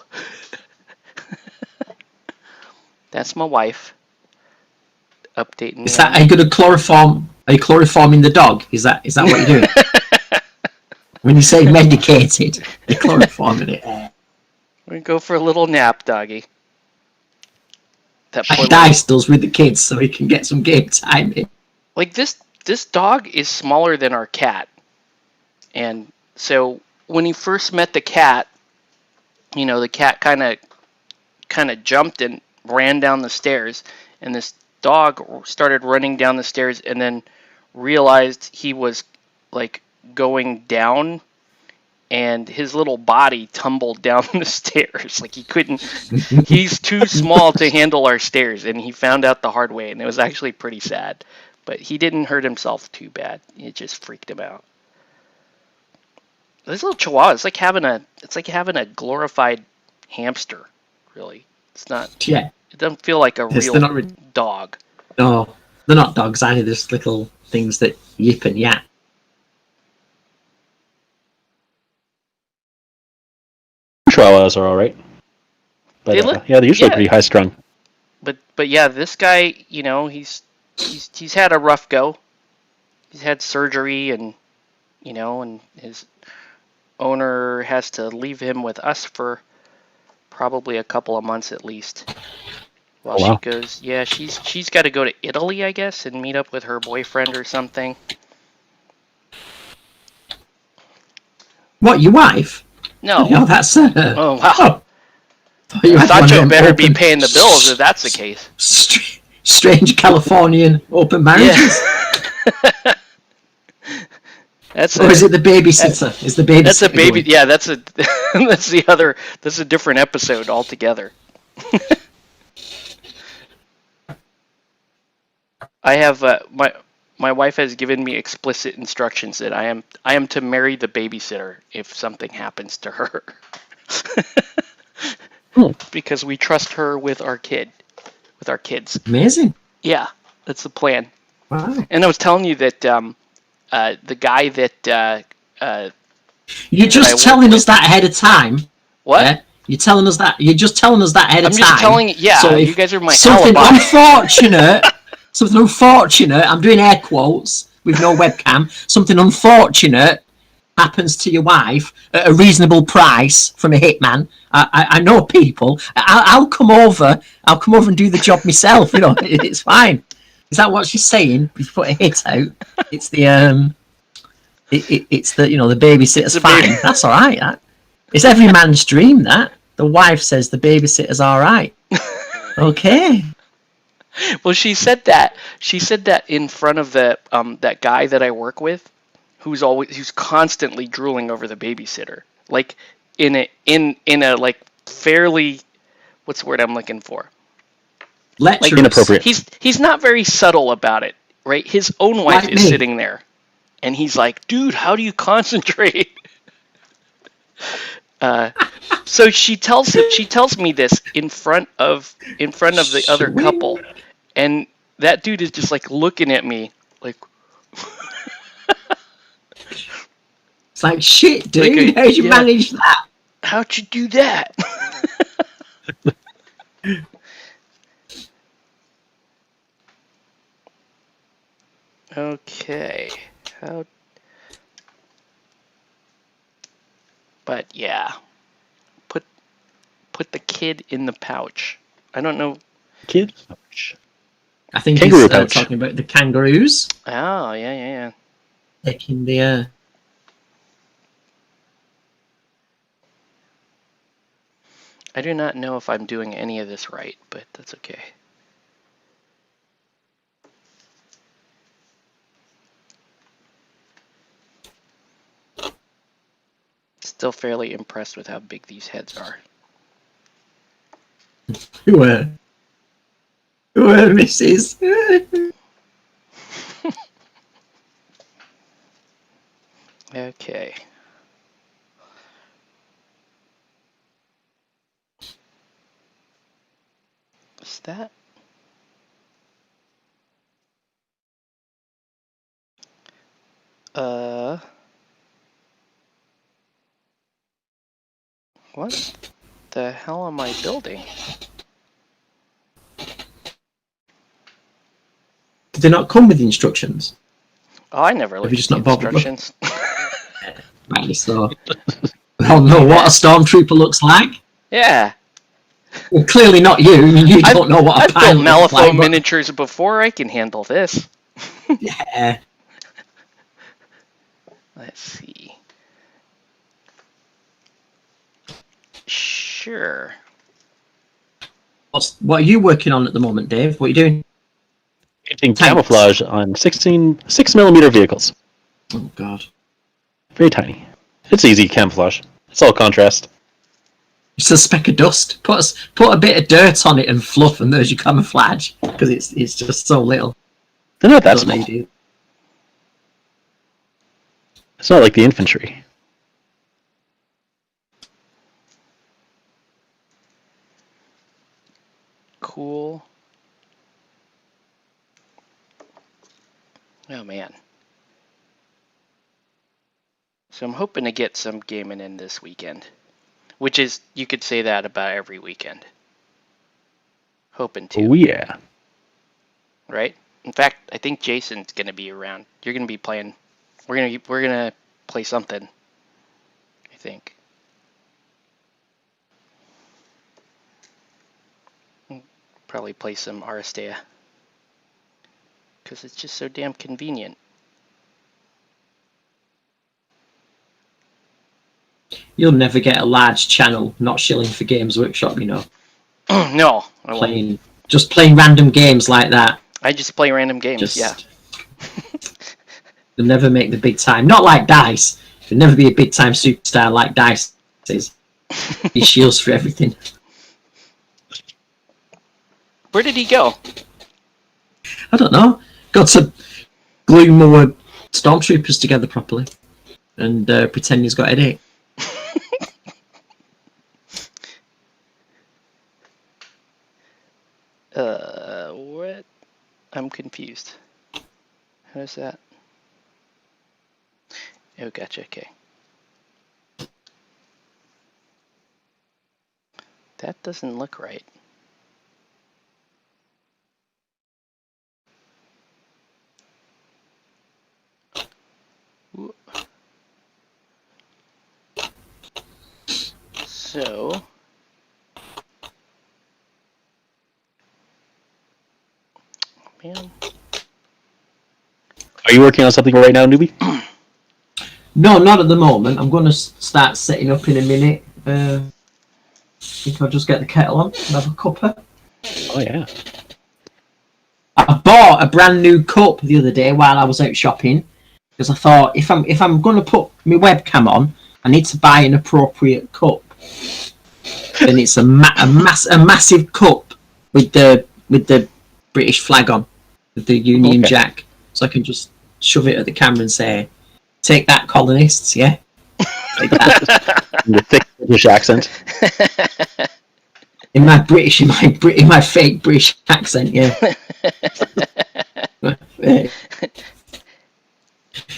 Speaker 2: That's my wife. Updating.
Speaker 4: Is that, are you going to chloroform? Are you chloroforming the dog? Is that what you're doing? When you say medicated, you're chloroforming it.
Speaker 2: We're gonna go for a little nap, doggy. That poor
Speaker 4: Like
Speaker 2: little-
Speaker 4: Dice does with the kids, so he can get some game time in.
Speaker 2: Like this dog is smaller than our cat, and so when he first met the cat, you know, the cat kind of jumped and ran down the stairs, and this dog started running down the stairs and then realized he was like going down, and his little body tumbled down the stairs. Like he couldn't, he's too small to handle our stairs, and he found out the hard way, and it was actually pretty sad. But he didn't hurt himself too bad. It just freaked him out. This little chihuahua, it's like having a glorified hamster, really. It's not.
Speaker 4: Yeah.
Speaker 2: It doesn't feel like a
Speaker 4: Yes,
Speaker 2: real
Speaker 4: they're not really-
Speaker 2: dog.
Speaker 4: No, they're not dogs either. They're just little things that yip and yap.
Speaker 1: Chihuahuas are all right. But
Speaker 2: They look-
Speaker 1: yeah, they're usually
Speaker 2: yeah.
Speaker 1: pretty high strung.
Speaker 2: But yeah, this guy, you know, he's had a rough go. He's had surgery, and you know, and his owner has to leave him with us for probably a couple of months at least. While
Speaker 1: Oh, wow.
Speaker 2: she goes, yeah, she's got to go to Italy, I guess, and meet up with her boyfriend or something.
Speaker 4: What, your wife?
Speaker 2: No.
Speaker 4: Oh, that's
Speaker 2: Oh wow.
Speaker 4: Oh. You had one of
Speaker 2: Sancho
Speaker 4: them
Speaker 2: better be
Speaker 4: open-
Speaker 2: paying the bills if that's the case.
Speaker 4: Strange Californian open marriages.
Speaker 2: Yeah. That's
Speaker 4: Or is it the babysitter? Is the babysitter?
Speaker 2: That's a baby.
Speaker 4: going?
Speaker 2: Yeah, that's a different episode altogether. I have my wife has given me explicit instructions that I am to marry the babysitter if something happens to her. Because we trust her with our kids.
Speaker 4: Amazing.
Speaker 2: Yeah, that's the plan.
Speaker 4: Wow.
Speaker 2: And I was telling you that the guy that
Speaker 4: You're
Speaker 2: I
Speaker 4: just
Speaker 2: work
Speaker 4: telling
Speaker 2: with-
Speaker 4: us that ahead of time.
Speaker 2: what?
Speaker 4: Yeah? You're telling us that. You're just telling us that ahead
Speaker 2: I'm
Speaker 4: of
Speaker 2: just
Speaker 4: time.
Speaker 2: telling. Yeah,
Speaker 4: So
Speaker 2: you
Speaker 4: if
Speaker 2: guys are my
Speaker 4: something
Speaker 2: alibi.
Speaker 4: unfortunate. Something unfortunate. I'm doing air quotes with no webcam. Something unfortunate happens to your wife at a reasonable price from a hitman. I know people. I'll come over. I'll come over and do the job myself. You know, it's fine. Is that what she's saying? You put a hit out. It's the it's the the babysitter's
Speaker 2: The
Speaker 4: fine.
Speaker 2: baby-
Speaker 4: That's all right. That. It's every man's dream. That the wife says the babysitter's all right. Okay.
Speaker 2: Well, she said that. She said that in front of the that guy that I work with, who's constantly drooling over the babysitter, like in a like fairly, what's the word I'm looking for?
Speaker 4: Lecherous.
Speaker 1: Inappropriate.
Speaker 2: He's not very subtle about it, right? His own wife
Speaker 4: Like
Speaker 2: is
Speaker 4: me.
Speaker 2: sitting there, and he's like, "Dude, how do you concentrate?" So she tells me this in front of the other
Speaker 4: Sweet.
Speaker 2: couple, and that dude is just like looking at me like,
Speaker 4: It's like shit, dude.
Speaker 2: Like a-
Speaker 4: How'd you
Speaker 2: yeah.
Speaker 4: manage that?
Speaker 2: "How'd you do that?" Okay. But yeah, put the kid in the pouch. I don't know.
Speaker 1: Kid.
Speaker 4: I think
Speaker 1: Kangaroo
Speaker 4: he's
Speaker 1: pouch.
Speaker 4: talking about the kangaroos
Speaker 2: Oh yeah.
Speaker 4: taking the.
Speaker 2: I do not know if I'm doing any of this right, but that's okay. Still fairly impressed with how big these heads are.
Speaker 4: Who are Mrs.
Speaker 2: Okay. Is that? What the hell am I building?
Speaker 4: Did they not come with the instructions?
Speaker 2: Oh, I never looked
Speaker 4: you just
Speaker 2: at
Speaker 4: not
Speaker 2: the
Speaker 4: bothered?
Speaker 2: instructions.
Speaker 4: Right, so we all know what a stormtrooper looks like.
Speaker 2: Yeah.
Speaker 4: Well, clearly not you. I mean, you don't know what a
Speaker 2: I've built
Speaker 4: pilot looks
Speaker 2: Malifaux
Speaker 4: like. But,
Speaker 2: miniatures before. I can handle this.
Speaker 4: yeah.
Speaker 2: Let's see. Sure.
Speaker 4: What are you working on at the moment, Dave? What are you doing?
Speaker 1: Painting
Speaker 4: Tanks.
Speaker 1: camouflage on 6mm vehicles.
Speaker 4: Oh God.
Speaker 1: Very tiny. It's easy camouflage. It's all contrast.
Speaker 4: It's a speck of dust. Put a bit of dirt on it and fluff, and there's your camouflage. Because it's just so little.
Speaker 1: They're not that
Speaker 4: Don't know
Speaker 1: small.
Speaker 4: you do.
Speaker 1: It's not like the infantry.
Speaker 2: Cool. Oh man. So I'm hoping to get some gaming in this weekend. Which is, you could say that about every weekend. Hoping to.
Speaker 1: Oh yeah.
Speaker 2: Right? In fact, I think Jason's gonna be around. You're gonna be playing. We're gonna play something. I think. Probably play some Aristea. Because it's just so damn convenient.
Speaker 4: You'll never get a large channel not shilling for Games Workshop, you know.
Speaker 2: No, I won't.
Speaker 4: Just playing random games like that.
Speaker 2: I just play random games, yeah.
Speaker 4: They'll never make the big time. Not like Dice. There'll never be a big time superstar like Dice is. He shields for everything.
Speaker 2: Where did he go?
Speaker 4: I don't know. Got to glue more stormtroopers together properly and pretend he's got a headache.
Speaker 2: What? I'm confused. How is that? Oh, gotcha, okay. That doesn't look right. Ooh. So... Man.
Speaker 1: Are you working on something right now, newbie?
Speaker 4: No, not at the moment. I'm going to start setting up in a minute. I think I'll just get the kettle on and have a cuppa.
Speaker 1: Oh yeah.
Speaker 4: I bought a brand new cup the other day while I was out shopping because I thought if I'm going to put my webcam on, I need to buy an appropriate cup. And it's a massive cup with the British flag on, with the Union Jack, so I can just shove it at the camera and say, "Take that, colonists!" Yeah, take that.
Speaker 1: In your thick British accent.
Speaker 4: In my fake British accent, yeah.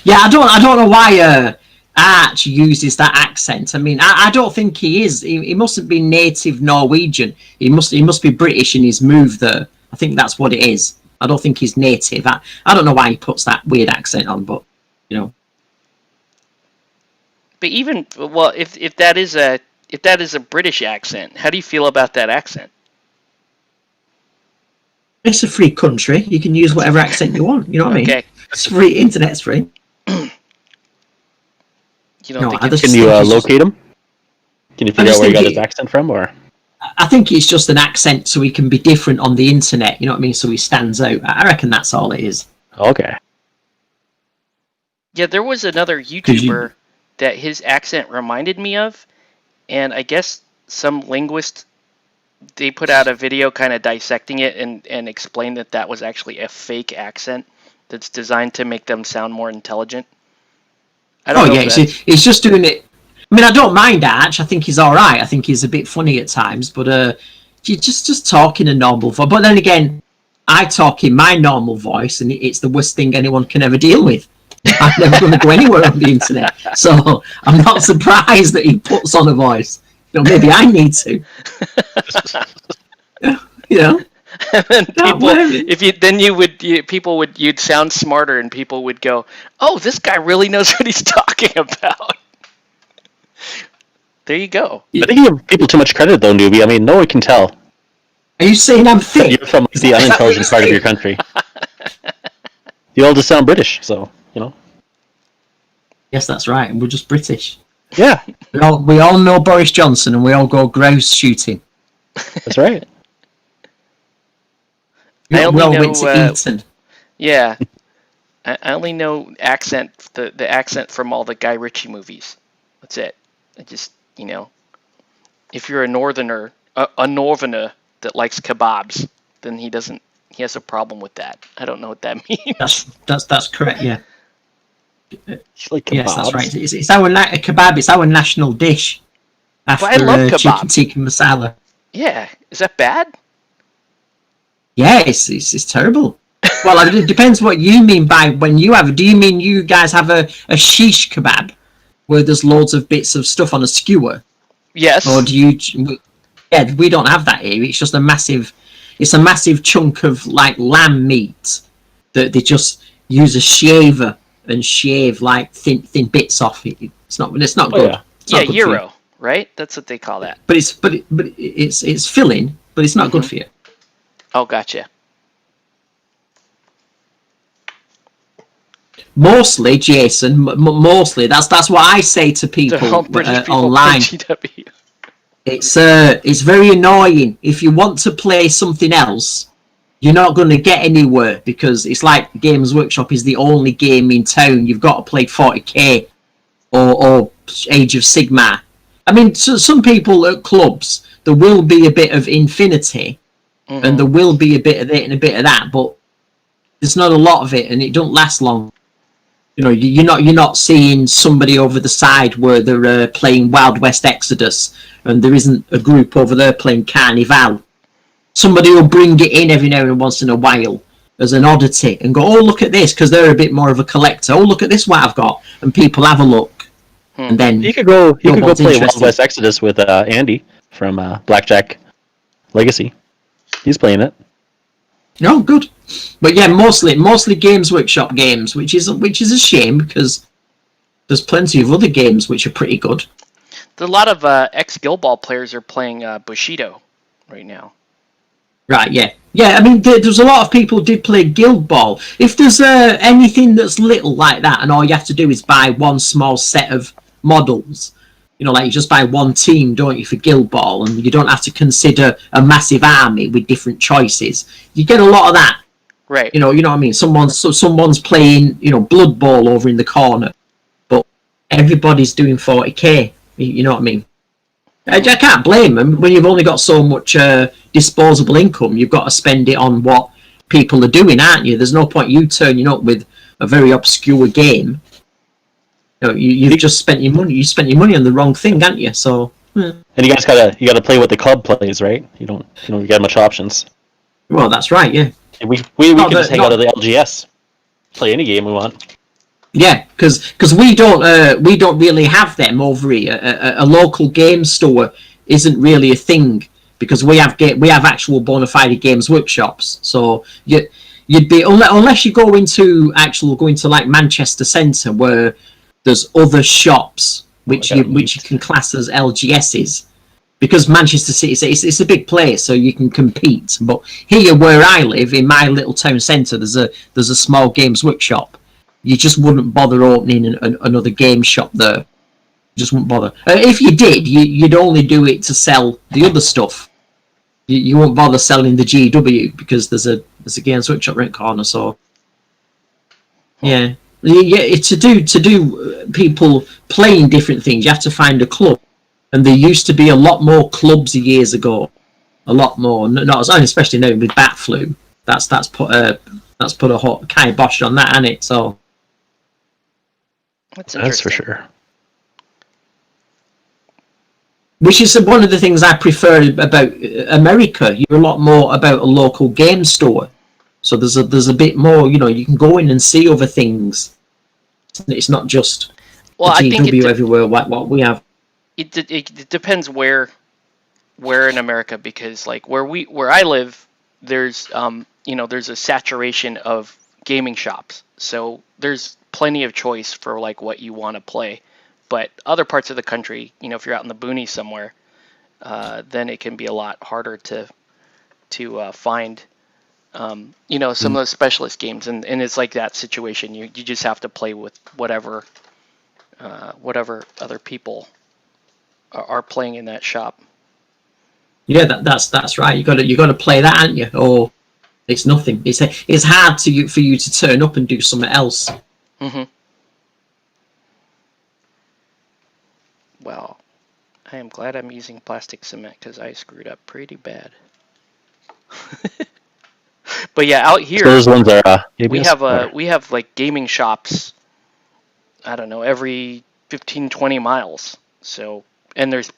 Speaker 4: Yeah, I don't know why Arch uses that accent. I mean, I don't think he is. He mustn't be native Norwegian. He must be British in his move there. I think that's what it is. I don't think he's native. I don't know why he puts that weird accent on, but you know.
Speaker 2: But even well, if that is a British accent, how do you feel about that accent?
Speaker 4: It's a free country. You can use whatever accent you want. You know what I mean?
Speaker 2: Okay.
Speaker 4: It's free. Internet's free.
Speaker 2: You don't think
Speaker 1: Can you locate him? Can you figure out where he got his accent from, or?
Speaker 4: I think it's just an accent so he can be different on the internet. You know what I mean? So he stands out. I reckon that's all it is.
Speaker 1: Okay.
Speaker 2: Yeah, there was another YouTuber that his accent reminded me of, and I guess some linguist, they put out a video kind of dissecting it and explained that was actually a fake accent that's designed to make them sound more intelligent. I don't know.
Speaker 4: Yeah, he's just doing it. I mean, I don't mind Arch. I think he's all right. I think he's a bit funny at times, but you just talk in a normal voice. But then again, I talk in my normal voice, and it's the worst thing anyone can ever deal with. I'm never going to go anywhere on the internet, so I'm not surprised that he puts on a voice. You know, maybe I need to. You know.
Speaker 2: And then
Speaker 4: Can't blame you.
Speaker 2: you'd sound smarter, and people would go, "Oh, this guy really knows what he's talking about." There you go.
Speaker 1: I think you give people too much credit, though, newbie. I mean, no one can tell.
Speaker 4: Are you saying I'm thick?
Speaker 1: You're from the unintelligent part of your country. You all just sound British, so, you know.
Speaker 4: Yes, that's right. We're just British.
Speaker 1: Yeah,
Speaker 4: We all know Boris Johnson, and we all go grouse shooting.
Speaker 1: that's right.
Speaker 2: I
Speaker 4: We
Speaker 2: only
Speaker 4: all
Speaker 2: know,
Speaker 4: went to Eton.
Speaker 2: Yeah, I only know the accent from all the Guy Ritchie movies. That's it. I just, if you're a northerner that likes kebabs, then he has a problem with that. I don't know what that means.
Speaker 4: That's correct. Yeah.
Speaker 1: It's like
Speaker 4: Yes, that's
Speaker 1: kebabs.
Speaker 4: right. It's our kebab. It's our national dish. After
Speaker 2: I love
Speaker 4: chicken
Speaker 2: kebab.
Speaker 4: tikka masala.
Speaker 2: Yeah, is that bad?
Speaker 4: Yeah, it's terrible. Well, it depends what you mean by when you have it. Do you mean you guys have a shish kebab where there's loads of bits of stuff on a skewer,
Speaker 2: Yes.
Speaker 4: or do you? Yeah, we don't have that here. It's just a massive chunk of like lamb meat that they just use a shaver and shave like thin bits off it. It's not good.
Speaker 1: Yeah.
Speaker 4: It's not good for you.
Speaker 2: gyro, right? That's what they call that.
Speaker 4: But it's filling, but it's not good for you.
Speaker 2: Oh, gotcha.
Speaker 4: Mostly, Jason. Mostly, that's what I say to people,
Speaker 2: All British people
Speaker 4: online.
Speaker 2: play GW.
Speaker 4: It's very annoying. If you want to play something else, you're not going to get anywhere because it's like Games Workshop is the only game in town. You've got to play 40k or Age of Sigmar. I mean, so some people at clubs, there will be a bit of Infinity, and there will be a bit of it and a bit of that, but there's not a lot of it, and it don't last long. You're not seeing somebody over the side where they're playing Wild West Exodus, and there isn't a group over there playing Carnival. Somebody will bring it in every now and once in a while as an oddity and go, "Oh, look at this," because they're a bit more of a collector. "Oh, look at this, what I've got," and people have a look, and then
Speaker 1: You could go play Wild
Speaker 4: interesting.
Speaker 1: West Exodus with Andy from Blackjack Legacy. He's playing it.
Speaker 4: No, good. But yeah, mostly Games Workshop games, which is a shame because there's plenty of other games which are pretty good.
Speaker 2: A lot of ex-Guild Ball players are playing Bushido right now.
Speaker 4: Right, yeah. Yeah, I mean, there's a lot of people who did play Guild Ball. If there's anything that's little like that, and all you have to do is buy one small set of models, like you just buy one team, don't you, for Guild Ball, and you don't have to consider a massive army with different choices. You get a lot of that.
Speaker 2: Right.
Speaker 4: You know what I mean? Someone's playing, Blood Bowl over in the corner, but everybody's doing 40k. You know what I mean? I can't blame them when you've only got so much disposable income. You've got to spend it on what people are doing, aren't you? There's no point you turning up with a very obscure game. You've just spent your money. You spent your money on the wrong thing, haven't you? So.
Speaker 1: And you guys gotta play what the club plays, right? You don't get much options.
Speaker 4: Well, that's right. Yeah.
Speaker 1: And we can just hang out of the LGS, play any game we want.
Speaker 4: Yeah, because we don't really have them over here. A local game store isn't really a thing because we have actual bona fide Games Workshops. So you'd be unless you go into like Manchester Centre where there's other shops which you can class as LGSs. Because Manchester City, it's a big place, so you can compete. But here, where I live, in my little town centre, there's a small Games Workshop. You just wouldn't bother opening another game shop there. You just wouldn't bother. If you did, you'd only do it to sell the other stuff. You won't bother selling the GW because there's a Games Workshop right corner. So yeah, to do people playing different things, you have to find a club. And there used to be a lot more clubs years ago, a lot more. Not especially now with bat flu. That's put a hot kibosh on that, hasn't it? So
Speaker 2: That's
Speaker 1: for sure.
Speaker 4: Which is one of the things I prefer about America. You're a lot more about a local game store. So there's a bit more. You can go in and see other things. It's not just the GW everywhere. What we have.
Speaker 2: It depends where in America, because like where I live, there's there's a saturation of gaming shops, so there's plenty of choice for like what you want to play. But other parts of the country, if you're out in the boonies somewhere, then it can be a lot harder to find some of those specialist games, and it's like that situation. You just have to play with whatever other people are playing in that shop.
Speaker 4: Yeah, that's right. You got to play that, aren't you? Or it's nothing. It's hard for you to turn up and do something else.
Speaker 2: Mm-hmm. Well, I am glad I'm using plastic cement because I screwed up pretty bad. But yeah, out here,
Speaker 1: So those ones are
Speaker 2: we have like gaming shops, I don't know, every 15-20 miles. So, and there's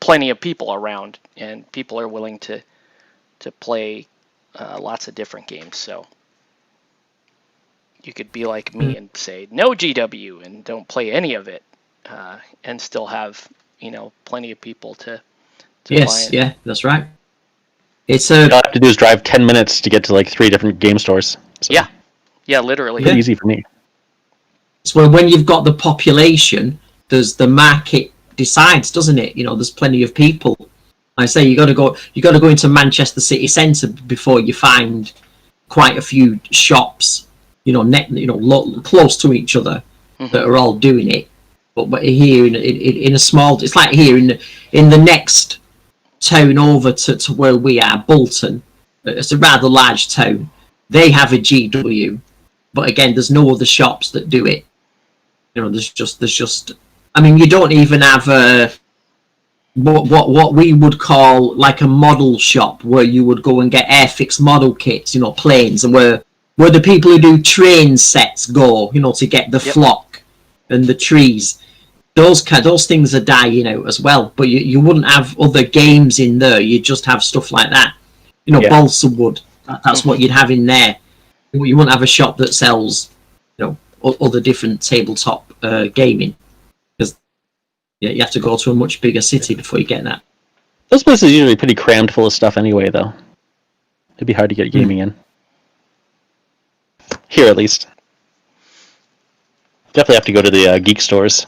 Speaker 2: plenty of people around, and people are willing to play lots of different games. So you could be like me and say no GW and don't play any of it, and still have plenty of people to
Speaker 4: Yes,
Speaker 2: buy it.
Speaker 4: yeah, that's right. It's
Speaker 1: all you have to do is drive 10 minutes to get to like 3 different game stores. So
Speaker 2: Yeah, literally.
Speaker 1: pretty easy for me.
Speaker 4: It's when you've got the population, there's the market decides, doesn't it? There's plenty of people. I say you got to go into Manchester city centre before you find quite a few shops, close to each other that are all doing it. But here in a small, it's like here in the next town over to where we are, Bolton. It's a rather large town. They have a GW, but again, there's no other shops that do it. There's just. I mean, you don't even have what we would call like a model shop where you would go and get Airfix model kits, planes, and where the people who do train sets go, to get the flock and the trees. Those things are dying out as well, but you wouldn't have other games in there. You just have stuff like that. Balsa wood. That's what you'd have in there. You wouldn't have a shop that sells, other different tabletop gaming, because you have to go to a much bigger city before you get that.
Speaker 1: Those places are usually pretty crammed full of stuff anyway, though. It'd be hard to get gaming in. Here, at least. Definitely have to go to the geek stores.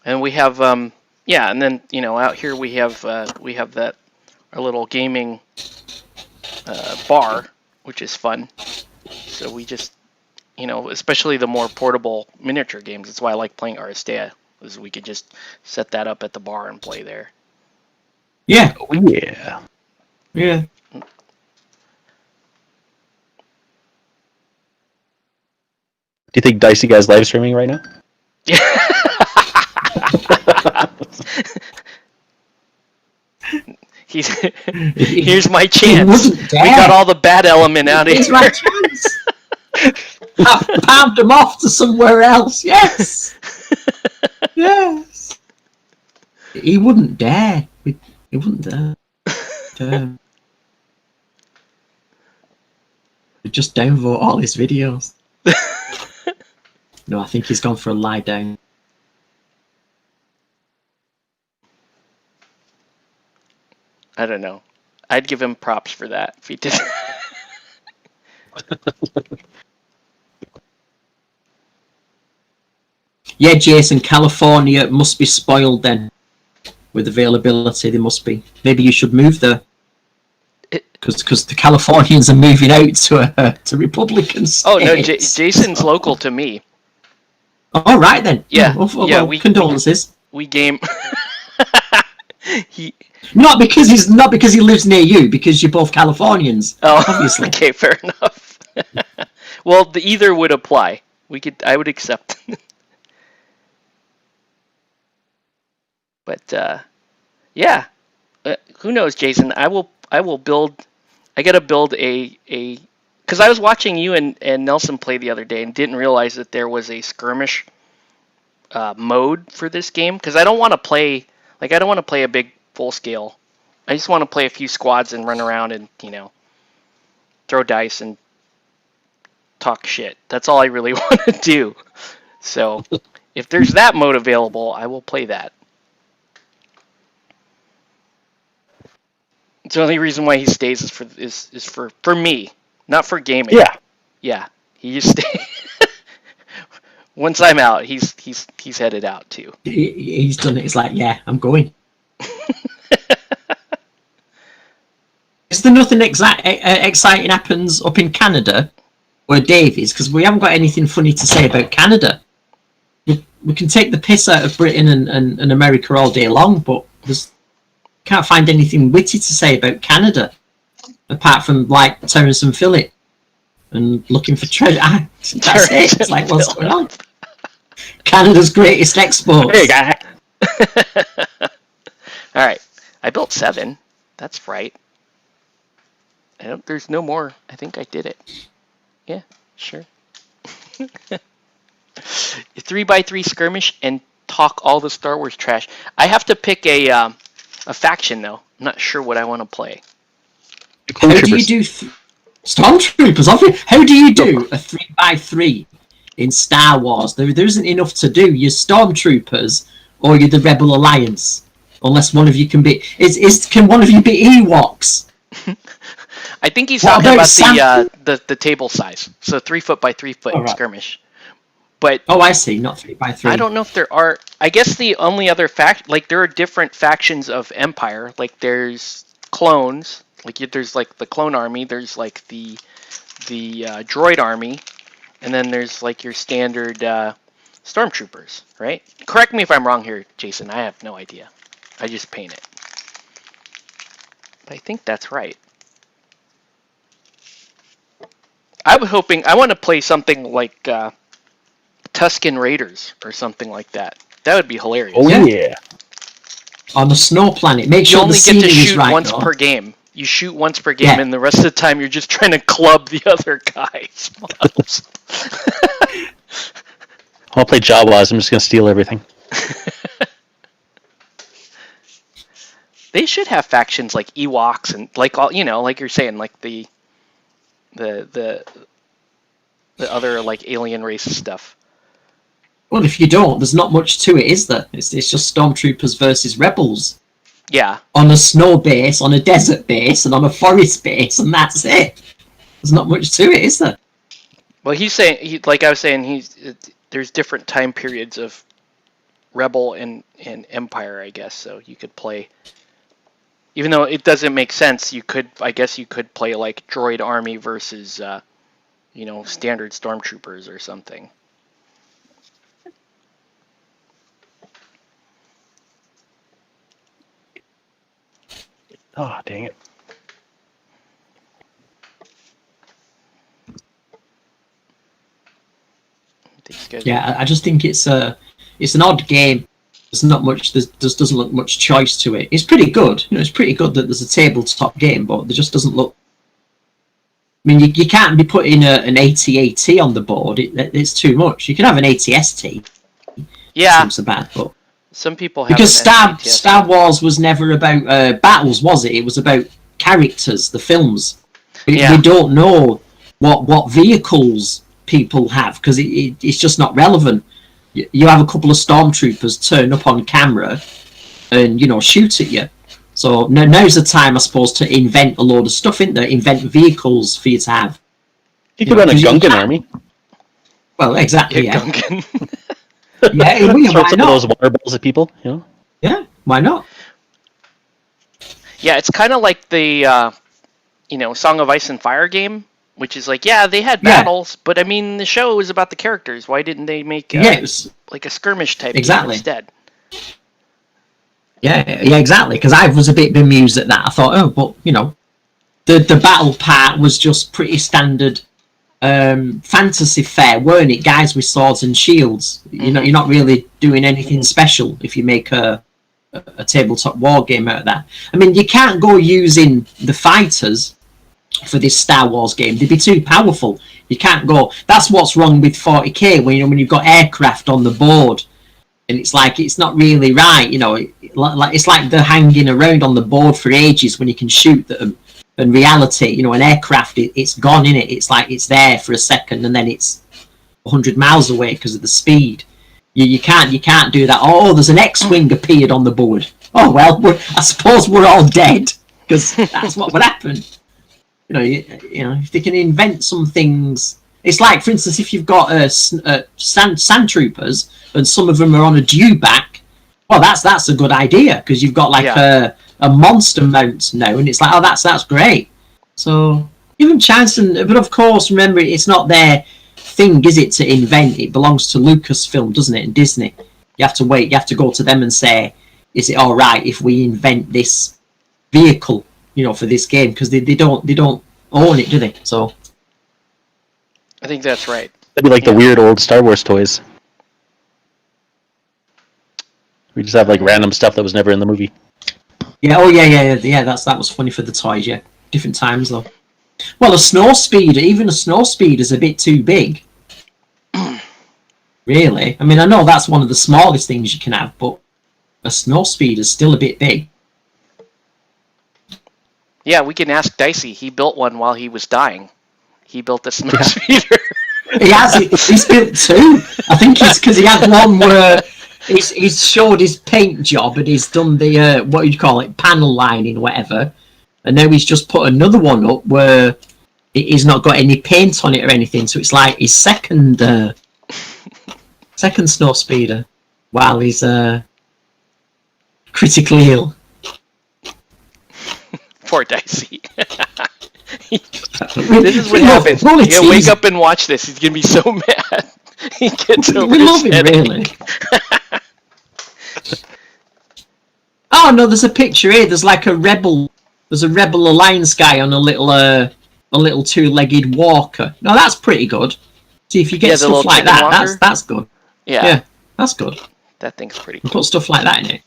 Speaker 2: And we have and then out here we have that our little gaming bar, which is fun. So we just especially the more portable miniature games. That's why I like playing Aristea, is we could just set that up at the bar and play there.
Speaker 4: Yeah.
Speaker 1: Oh, yeah.
Speaker 4: Yeah.
Speaker 1: Do you think Dicey Guy's live streaming right now?
Speaker 2: Here's my chance. We got all the bad element out of here.
Speaker 4: Here's my chance. I've palmed him off to somewhere else. Yes. Yes. He wouldn't dare. He wouldn't dare. He'd just downvote all his videos. No, I think he's gone for a lie down.
Speaker 2: I don't know. I'd give him props for that if he did.
Speaker 4: Yeah, Jason, California must be spoiled then. With availability, they must be. Maybe you should move there. Because the Californians are moving out to Republican states.
Speaker 2: Oh, no, Jason's local to me.
Speaker 4: All right, then.
Speaker 2: Yeah,
Speaker 4: well, condolences.
Speaker 2: We game...
Speaker 4: Not because he lives near you, because you're both Californians.
Speaker 2: Oh,
Speaker 4: obviously.
Speaker 2: Okay, fair enough. Well, either would apply. I would accept. But yeah, who knows, Jason? I will build. I gotta build a because I was watching you and Nelson play the other day and didn't realize that there was a skirmish mode for this game, because I don't want to play a big full scale. I just want to play a few squads and run around and throw dice and talk shit. That's all I really want to do. So if there's that mode available, I will play that. It's the only reason why he stays is for me, not for gaming.
Speaker 1: Yeah.
Speaker 2: Yeah. He just stay. Once I'm out, he's headed out too.
Speaker 4: He's done it. It's like, yeah, I'm going. Is there nothing exciting happens up in Canada where Dave is? Because we haven't got anything funny to say about Canada. We can take the piss out of Britain and America all day long, but can't find anything witty to say about Canada apart from like Terrence and Phillip and looking for treasure. That's it. It's like, what's going on? Canada's greatest export.
Speaker 1: Hey, guy.
Speaker 2: All right, I built 7. That's right. There's no more. I think I did it. Yeah, sure. 3x3 skirmish and talk all the Star Wars trash. I have to pick a faction though. I'm not sure what I want to play.
Speaker 4: How do you do Stormtroopers? How do you do a 3x3 in Star Wars? There isn't enough to do. You're Stormtroopers or you're the Rebel Alliance. Unless one of you can be. Can one of you be Ewoks?
Speaker 2: I think he's talking about the table size. So 3 foot by 3 foot skirmish. But
Speaker 4: I see, not 3x3.
Speaker 2: I don't know if there are. I guess the only other there are different factions of Empire. Like there's clones. Like there's like the clone army. There's like the droid army, and then there's like your standard stormtroopers. Right? Correct me if I'm wrong here, Jason. I have no idea. I just paint it. But I think that's right. I was hoping. I want to play something like Tusken Raiders or something like that. That would be hilarious.
Speaker 1: Oh yeah.
Speaker 4: On the snow planet. Make
Speaker 2: You
Speaker 4: sure
Speaker 2: only
Speaker 4: the
Speaker 2: get to
Speaker 4: scenery's
Speaker 2: shoot
Speaker 4: right,
Speaker 2: once
Speaker 4: though.
Speaker 2: per game. You shoot once per game, and the rest of the time you're just trying to club the other guys.
Speaker 1: I'll play Jawas. I'm just gonna steal everything.
Speaker 2: They should have factions like Ewoks and like all like you're saying, like the other like alien race stuff.
Speaker 4: Well, if you don't, there's not much to it, is there? It's just Stormtroopers versus Rebels.
Speaker 2: Yeah.
Speaker 4: On a snow base, on a desert base, and on a forest base, and that's it. There's not much to it, is there?
Speaker 2: Well, he's saying, like I was saying, there's different time periods of Rebel and Empire, I guess. So you could play, even though it doesn't make sense, I guess you could play like Droid Army versus, standard Stormtroopers or something.
Speaker 1: Oh, dang it.
Speaker 4: Yeah, I just think it's an odd game. There's not much. There just doesn't look much choice to it. It's pretty good. It's pretty good that there's a tabletop game, but there just doesn't look. I mean, you can't be putting an AT-AT on the board. It's too much. You can have an AT-ST.
Speaker 2: Yeah.
Speaker 4: Seems so bad, but
Speaker 2: some people have
Speaker 4: because Star Wars was never about battles, was it? It was about characters, the films. We don't know what vehicles people have because it's just not relevant. You have a couple of stormtroopers turn up on camera and shoot at you. So now's the time, I suppose, to invent a load of stuff, isn't there? Invent vehicles for you to have.
Speaker 1: You could run a Gungan army.
Speaker 4: Well, exactly. Yeah.
Speaker 2: Gungan.
Speaker 4: Yeah.
Speaker 1: Throw
Speaker 4: Why
Speaker 1: some of
Speaker 4: not?
Speaker 1: those water balls at people.
Speaker 4: Yeah. Why not?
Speaker 2: Yeah, it's kind of like the Song of Ice and Fire game, which is like, they had battles, but I mean, the show was about the characters. Why didn't they make it was like a skirmish type game instead?
Speaker 4: Yeah, exactly. Because I was a bit bemused at that. I thought, but the battle part was just pretty standard fantasy fare, weren't it? Guys with swords and shields. You're not really doing anything special if you make a tabletop war game out of that. I mean, you can't go using the fighters for this Star Wars game. They'd be too powerful. You can't go. That's what's wrong with 40k when you've got aircraft on the board. And it's like, it's not really right, it's like they're hanging around on the board for ages when you can shoot them. In reality, an aircraft, it's gone in it. It's like it's there for a second and then it's 100 miles away because of the speed. You can't do that. Oh, there's an X-wing appeared on the board. Oh well, I suppose we're all dead. because that's what would happen. You know, if they can invent some things, it's like, for instance, if you've got sand troopers and some of them are on a dewback, well, that's a good idea because you've got like a monster mount now, and it's like, oh, that's great. So give them a chance, but of course, remember, it's not their thing, is it, to invent? It belongs to Lucasfilm, doesn't it, and Disney. You have to wait. You have to go to them and say, is it all right if we invent this vehicle, you know, for this game? Because they don't own it, do they? So
Speaker 2: I think that's right.
Speaker 1: That'd be like the weird old Star Wars toys. We just have like random stuff that was never in the movie.
Speaker 4: yeah, that was funny for the toys. Yeah, different times though. Well, even a snow speeder is a bit too big. Really, I mean, I know that's one of the smallest things you can have, but a snow speeder is still a bit big.
Speaker 2: Yeah, we can ask Dicey. He built one while he was dying. He built a snow speeder.
Speaker 4: He's built two. I think it's because he had one where he's showed his paint job and he's done the what do you call it, panel lining, whatever. And now he's just put another one up where he's not got any paint on it or anything. So it's like his second snow speeder while he's critically ill.
Speaker 2: Poor Dicey. This is what happens. You wake up and watch this. He's gonna be so mad. He gets over
Speaker 4: We love
Speaker 2: his
Speaker 4: him,
Speaker 2: headache.
Speaker 4: really. Oh no, there's a picture here. There's like a rebel. There's a Rebel Alliance guy on a little two-legged walker. No, that's pretty good. See, if you get stuff like that, that's good.
Speaker 2: Yeah,
Speaker 4: that's good.
Speaker 2: that thing's pretty
Speaker 4: You
Speaker 2: cool.
Speaker 4: put stuff like that in it.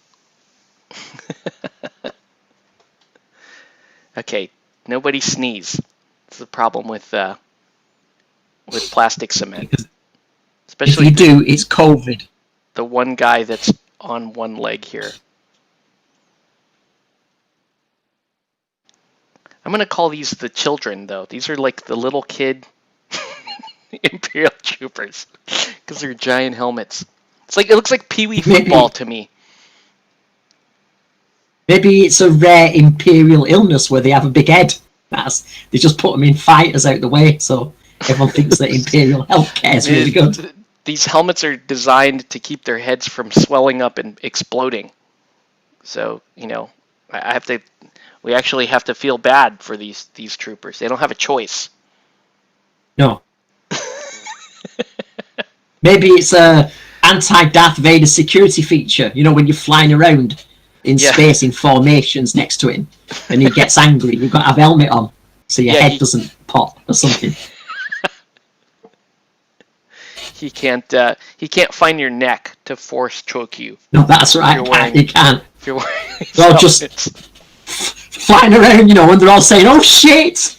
Speaker 2: Okay, nobody sneeze. It's the problem with plastic cement,
Speaker 4: Because if
Speaker 2: especially
Speaker 4: you do, it's COVID.
Speaker 2: the one guy that's on one leg here. I'm gonna call these the children, though. These are like the little kid Imperial Troopers because they're giant helmets. It looks like Pee Wee football to me.
Speaker 4: Maybe it's a rare Imperial illness where they have a big head. They just put them in fighters out the way, so everyone thinks that Imperial healthcare is really good.
Speaker 2: These helmets are designed to keep their heads from swelling up and exploding. So, you know, we actually have to feel bad for these troopers. They don't have a choice.
Speaker 4: No. Maybe it's a anti-Darth Vader security feature. You know, when you're flying around in space in formations next to him, and he gets angry, you've got to have a helmet on so your head doesn't pop or something.
Speaker 2: He can't find your neck to force choke you.
Speaker 4: No, that's right. He can't.
Speaker 2: If you're wearing
Speaker 4: They're all just flying around, you know, and they're all saying, "Oh shit!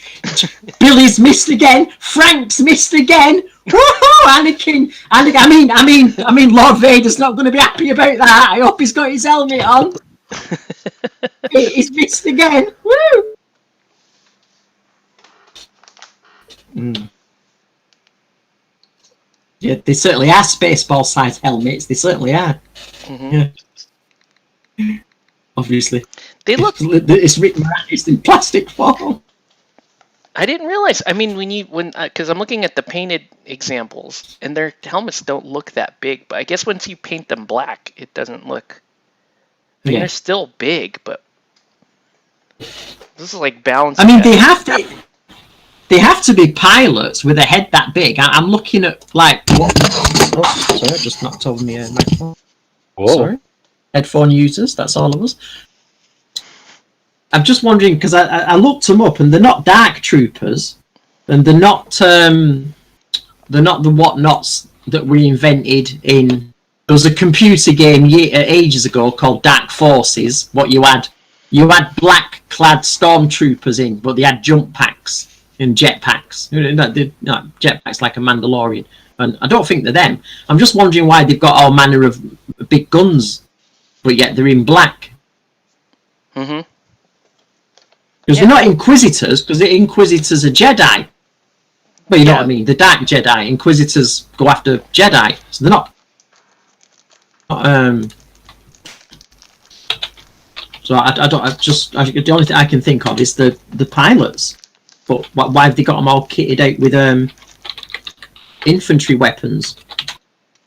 Speaker 4: Billy's missed again. Frank's missed again. Woohoo! Anakin. I mean, Lord Vader's not going to be happy about that. I hope he's got his helmet on. He's missed again. Woo!" Yeah, they certainly are Spaceball-sized helmets. They certainly are.
Speaker 2: Mm-hmm.
Speaker 4: Yeah. Obviously.
Speaker 2: They look.
Speaker 4: It's written around. It's in plastic form.
Speaker 2: I didn't realize. I mean, because I'm looking at the painted examples, and their helmets don't look that big. But I guess once you paint them black, it doesn't look. I mean, they're still big, but this is like balancing.
Speaker 4: I mean, they have to. They have to be pilots with a head that big. I'm looking at like what? Oh, sorry, I just knocked over my microphone.
Speaker 1: Whoa.
Speaker 4: Sorry, headphone users. That's all of us. I'm just wondering because I looked them up and they're not dark troopers, and they're not the whatnots that we invented in. There was a computer game ages ago called Dark Forces. What you had black-clad stormtroopers in, but they had jump packs and jetpacks. Jetpacks like a Mandalorian, and I don't think they're them. I'm just wondering why they've got all manner of big guns, but yet they're in black.
Speaker 2: Mm-hmm.
Speaker 4: Because they're not Inquisitors, because the Inquisitors are Jedi. But you know what I mean? The Dark Jedi. Inquisitors go after Jedi, so they're not So the only thing I can think of is the pilots. But why have they got them all kitted out with infantry weapons?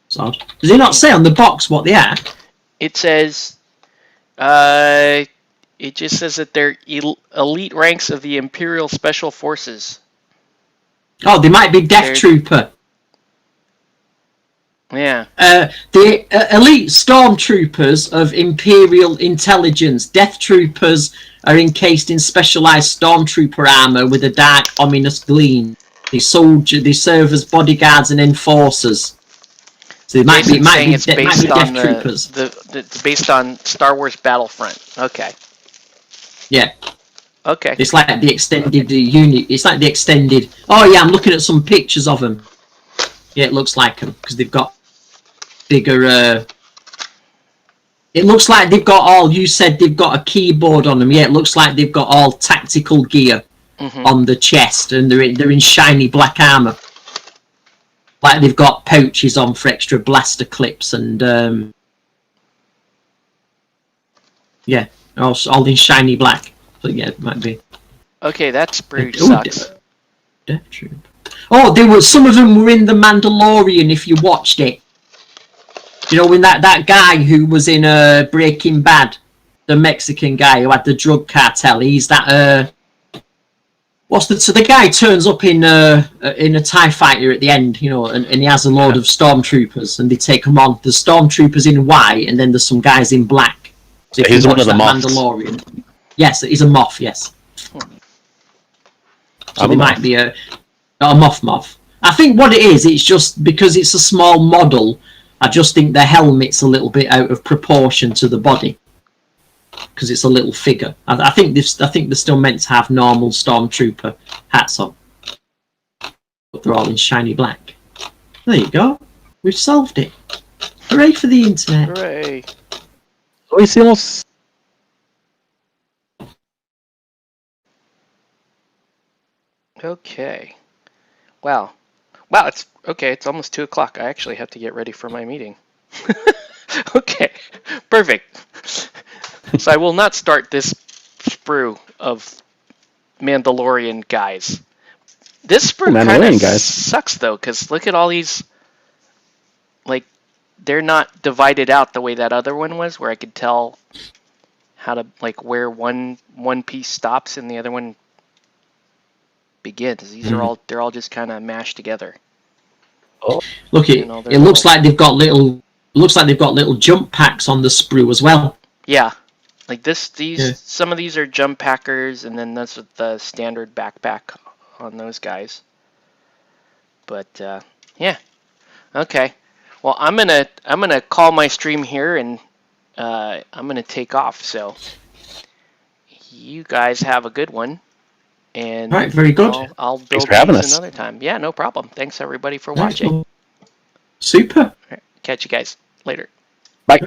Speaker 4: It's odd. Does it not say on the box what they are?
Speaker 2: It says, it just says that they're elite ranks of the Imperial Special Forces.
Speaker 4: Oh, they might be Death Trooper.
Speaker 2: Yeah.
Speaker 4: The elite stormtroopers of Imperial intelligence. Death Troopers are encased in specialized stormtrooper armor with a dark, ominous gleam. They serve as bodyguards and enforcers. So it might be Death Troopers.
Speaker 2: It's based on Star Wars Battlefront. Okay.
Speaker 4: Yeah.
Speaker 2: Okay.
Speaker 4: It's like the extended unit. It's like the extended. Oh yeah, I'm looking at some pictures of them. Yeah, it looks like them because they've got bigger. It looks like they've got all. You said they've got a keyboard on them. Yeah, it looks like they've got all tactical gear on the chest, and they're in shiny black armor. Like they've got pouches on for extra blaster clips and yeah, all in shiny black. So yeah, it might be.
Speaker 2: Okay, that sprue sucks.
Speaker 4: Death Troop. Oh, some of them were in The Mandalorian. If you watched it, you know when that guy who was in Breaking Bad, the Mexican guy who had the drug cartel. He's that. So the guy turns up in a TIE fighter at the end, you know, and he has a load of stormtroopers, and they take them on. There's stormtroopers in white, and then there's some guys in black. So
Speaker 1: he's one of the Moffs.
Speaker 4: Mandalorian. Yes, he's a Moff. Yes. So they might be a Moff. I think what it is, it's just because it's a small model. I just think the helmet's a little bit out of proportion to the body. Because it's a little figure. I think they're still meant to have normal stormtrooper hats on, but they're all in shiny black. There you go. We've solved it. Hooray for the internet!
Speaker 2: Hooray!
Speaker 1: Lo hicimos.
Speaker 2: Okay. Wow. It's okay. It's almost 2:00. I actually have to get ready for my meeting. Okay. Perfect. So I will not start this sprue of Mandalorian guys. This sprue kind of sucks though, because look at all these. Like, they're not divided out the way that other one was, where I could tell how to where one piece stops and the other one begins. These are they're all just kind of mashed together.
Speaker 1: Oh,
Speaker 4: look! It looks like they've got little. Looks like they've got little jump packs on the sprue as well.
Speaker 2: Yeah. Like some of these are jump packers, and then that's the standard backpack on those guys. But yeah, okay. Well, I'm gonna call my stream here, and I'm gonna take off. So you guys have a good one, and
Speaker 4: all right, very good.
Speaker 2: I'll build these another time. Yeah, no problem. Thanks everybody for watching.
Speaker 4: Super.
Speaker 2: All right, catch you guys later.
Speaker 1: Bye.